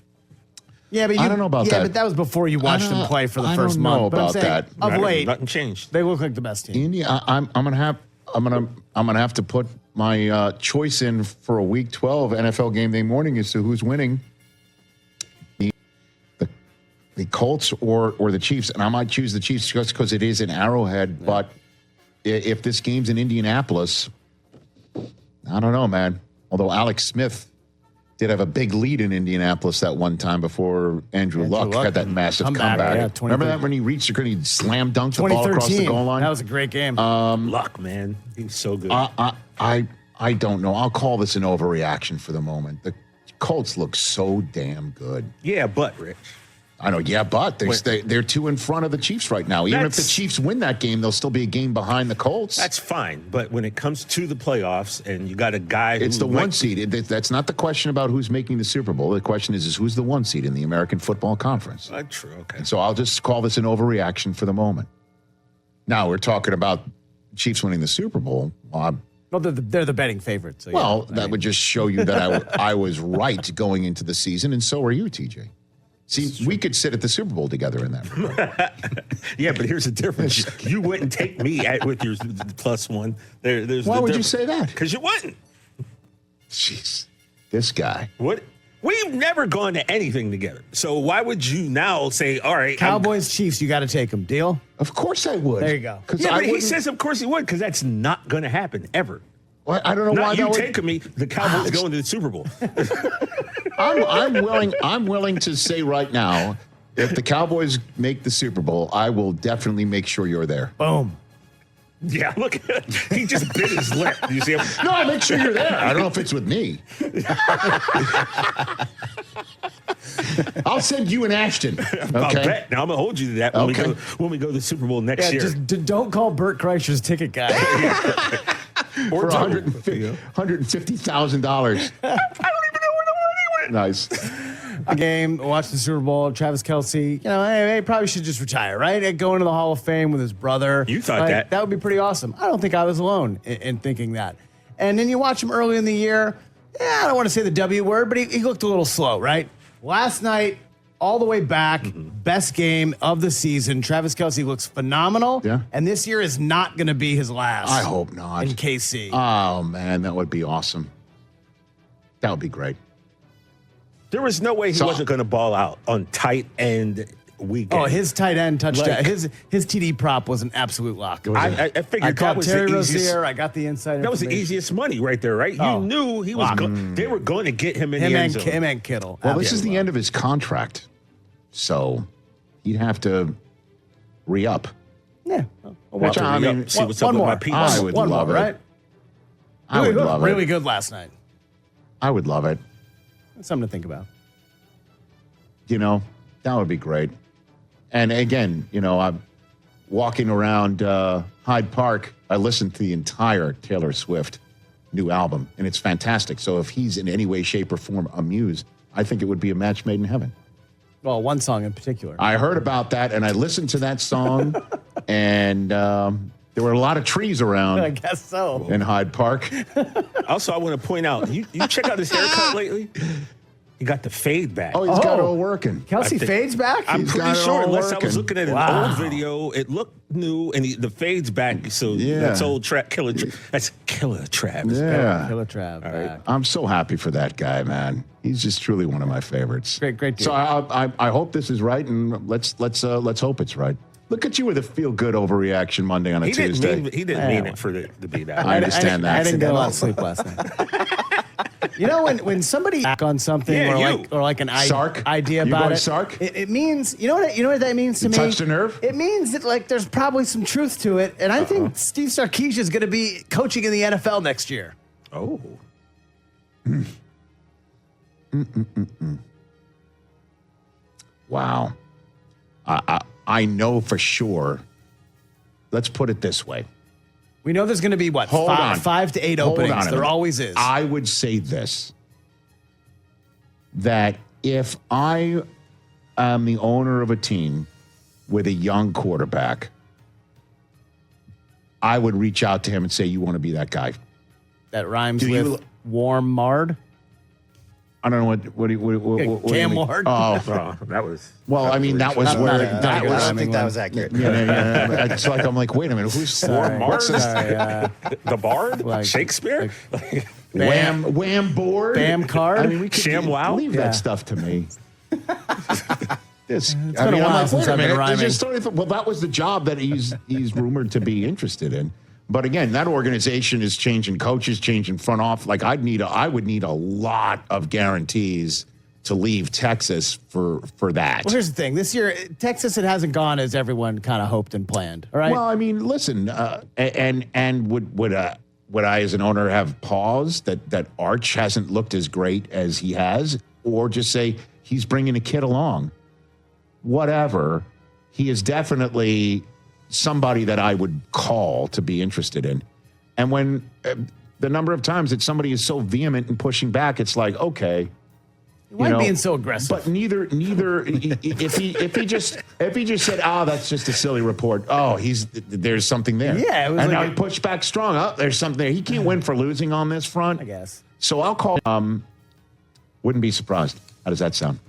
Yeah, but I don't know about that. Yeah, but that was before you watched them play for the first month. I don't know about that. Of late, nothing changed. They look like the best team. Indy, I'm gonna have to put my choice in for a Week 12 NFL Game Day morning as to who's winning. The Colts or the Chiefs, and I might choose the Chiefs just because it is in Arrowhead. Yeah. But if this game's in Indianapolis, I don't know, man. Although Alex Smith did have a big lead in Indianapolis that one time before Andrew Luck had that massive comeback. Yeah, Remember that when he reached the green, he slam dunked the ball across the goal line? That was a great game. Luck, man. He was so good. I don't know. I'll call this an overreaction for the moment. The Colts look so damn good. Yeah, but, Rich. I know, yeah, but they're 2 in front of the Chiefs right now. Even if the Chiefs win that game, they'll still be a game behind the Colts. That's fine. But when it comes to the playoffs and you got a guy it's the one seed. That's not the question about who's making the Super Bowl. The question is who's the one seed in the American Football Conference. True, okay. And so I'll just call this an overreaction for the moment. Now we're talking about Chiefs winning the Super Bowl. Well, they're the betting favorites. So that would just show you that I was right going into the season, and so are you, TJ. See, we could sit at the Super Bowl together in that regard. Yeah, but here's the difference. You wouldn't take me with your +1. Why would you say that? Because you wouldn't. Jeez. This guy. What? We've never gone to anything together. So why would you now say, all right. Cowboys, Chiefs, you got to take them. Deal? Of course I would. There you go. Yeah, but he says of course he would because that's not going to happen ever. Well, I don't know why you taking me. The Cowboys going to the Super Bowl. I'm willing to say right now, if the Cowboys make the Super Bowl, I will definitely make sure you're there. Boom. Yeah, look at it. He just bit his lip. You see him? No, I'll make sure you're there. I don't know if it's with me. I'll send you and Ashton. Okay? I'll bet. Now I'm gonna hold you to that when we go to the Super Bowl next year. Just don't call Bert Kreischer's ticket guy. For $150,000. I don't even know where the money went. Nice. A game, watch the Super Bowl. Travis Kelce, he probably should just retire, right? Go into the Hall of Fame with his brother. You thought that. That would be pretty awesome. I don't think I was alone in thinking that. And then you watch him early in the year. I don't want to say the W word, but he looked a little slow, right? Last night, all the way back, best game of the season. Travis Kelce looks phenomenal. Yeah. And this year is not going to be his last. I hope not. In KC. Oh, man, that would be awesome. That would be great. There was no way he wasn't going to ball out on tight end weekend. Oh, his tight end touchdown. His TD prop was an absolute lock. I figured that was Terry the easiest. Rozier. I got the inside. That was the easiest money right there, right? Oh. You knew he was. They were going to get him in the end zone. Him and Kittle. Well, this is the end of his contract, so he'd have to re-up. Yeah. Which I mean, see what's up with my people. I would love it. Right? I would love it. Really good last night. I would love it. That's something to think about. That would be great. And again, I'm walking around Hyde Park. I listened to the entire Taylor Swift new album, and it's fantastic. So if he's in any way, shape, or form amused, I think it would be a match made in heaven. Well, one song in particular. I heard about that, and I listened to that song, and there were a lot of trees around. I guess so. In Hyde Park. Also, I want to point out, you check out his haircut lately? He got the fade back. Oh, he's got it all working. Kelce fades back? I'm He's pretty got it sure, all unless I working. was looking at an old video, it looked new, and the fade's back. So that's old Killer. That's Killer Travis. Yeah. Killer Trav. Right. I'm so happy for that guy, man. He's just truly one of my favorites. Great dude. So I hope this is right, and let's hope it's right. Look at you with a feel-good overreaction Monday on a Tuesday. He didn't mean it for it to be that. I understand that. I didn't get a lot of sleep last night. When somebody on something or like an idea You about going it, Sark? it means you know what that means to me. Touched a nerve? It means that there's probably some truth to it, and I think Steve Sarkisian is going to be coaching in the NFL next year. Oh. Wow. I know for sure. Let's put it this way. We know there's going to be, Hold on. 5 to 8 Hold openings. on a There minute. always is. I would say this, that if I am the owner of a team with a young quarterback, I would reach out to him and say, you want to be that guy? That rhymes with warm marred. I don't know what do you Cam mean? Ward. Oh, that was. Well, I mean, that was where that was. I don't think that was accurate. Yeah. It's like I'm like, wait a minute, who's what's this? The Bard? Shakespeare? Wham board? Bam card? I mean, we could ShamWow? leave that stuff to me. It's been a while since I've been rhyming. Well, that was the job that he's rumored to be interested in. But again, that organization is changing coaches, changing front off. Like I would need a lot of guarantees to leave Texas for that. Well, here's the thing. This year, Texas, it hasn't gone as everyone kind of hoped and planned. All right. Well, I mean, listen, and would I, as an owner, have pause that Arch hasn't looked as great as he has, or just say he's bringing a kid along? Whatever. He is definitely somebody that I would call to be interested in. And when the number of times that somebody is so vehement and pushing back, it's like, okay. Why being so aggressive? But neither if he just said, that's just a silly report. Oh, there's something there. Yeah, it was and like now he pushed back strong. Oh, there's something there. He can't win for losing on this front, I guess. So I'll call. Wouldn't be surprised. How does that sound?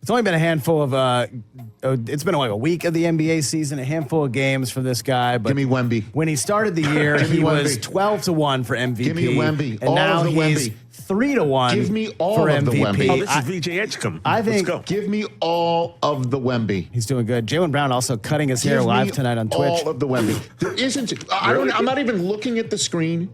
It's only been a handful of. It's been like a week of the NBA season, a handful of games for this guy. But give me Wemby. When he started the year, he was 12-1 for MVP. Give me Wemby. And all now of the he's Wemby. 3-1. Give me all for of MVP. the Wemby. Oh, this is VJ Edgecombe. I think. Let's go. Give me all of the Wemby. He's doing good. Jaylen Brown also cutting his hair Give live me tonight on Twitch. All of the Wemby. There isn't. I'm not even looking at the screen.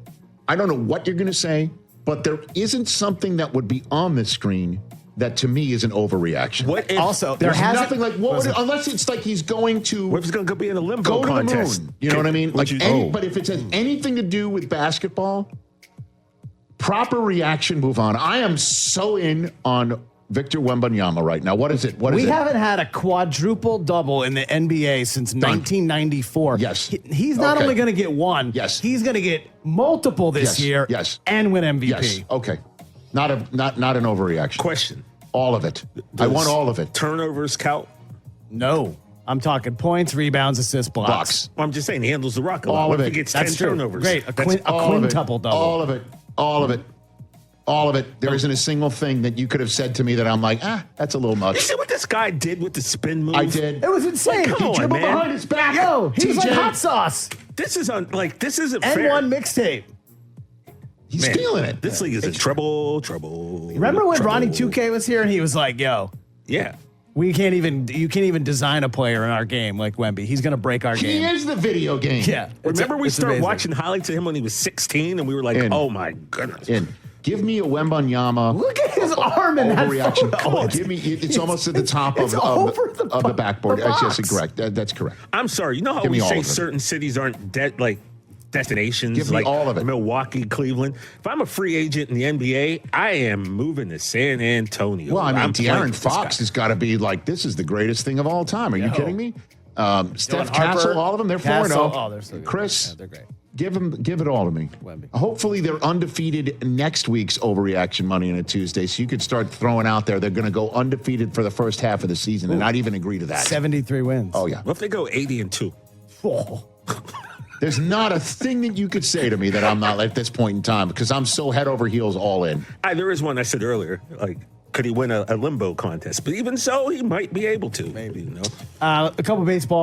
I don't know what you're going to say, but there isn't something that would be on the screen that to me is an overreaction. What if also there's nothing like unless it's like he's going to. What if he's going to be in a limbo go contest? To the moon? You know what I mean? Like, but if it has anything to do with basketball, proper reaction, move on. I am so in on Victor Wembanyama right now. What is it? We haven't had a quadruple double in the NBA since 1994. Yes. He's not only going to get one. Yes. He's going to get multiple this year. Yes. And win MVP. Yes. Okay. Not an overreaction. Question. All of it. I want all of it. Turnovers count? No. I'm talking points, rebounds, assists, blocks. Well, I'm just saying he handles the rock a lot. All What of if it. he gets That's 10 true. turnovers? Great. A all of it. quintuple double. All of it. All of it. All of it. There isn't a single thing that you could have said to me that I'm like, that's a little much. You see what this guy did with the spin move? I did. It was insane. Like, come He on, dribbled man. behind his back. Yo, he's like TJ. hot sauce. This isn't fair. N1 mixtape. He's feeling it. This league is in trouble. Remember when Ronnie 2K was here and he was like, yo, Yeah. you can't even design a player in our game like Wemby. He's going to break our He game. is the video game. Yeah. Remember we it's started amazing. watching highlights of him when he was 16 and we were like, oh my goodness. Give me a Wembanyama. Look at his arm in that overreaction. photo. Give me. It's almost at the top it's of over the backboard. the box. Yes, correct. That's correct. I'm sorry. You know how Give we me all say of it. certain cities aren't destinations? Give me like all of it. Milwaukee, Cleveland. If I'm a free agent in the NBA, I am moving to San Antonio. Well, I mean, I'm playing De'Aaron with this Fox guy. has got to be like, this is the greatest thing of all time. Are you kidding me? Steph Harper, Castle, all of them, they're 4-0. Castle, oh, they're so good. Chris, Yeah, they're great. give it all to me. Wemby. Hopefully, they're undefeated next week's overreaction Monday on a Tuesday, so you could start throwing out there they're going to go undefeated for the first half of the season, and I'd even agree to that. 73 wins. Oh yeah. What if they go 80-2? Oh. There's not a thing that you could say to me that I'm not at this point in time because I'm so head over heels all in. There is one I said earlier, like, could he win a limbo contest? But even so, he might be able to. Maybe, you know. A couple baseball.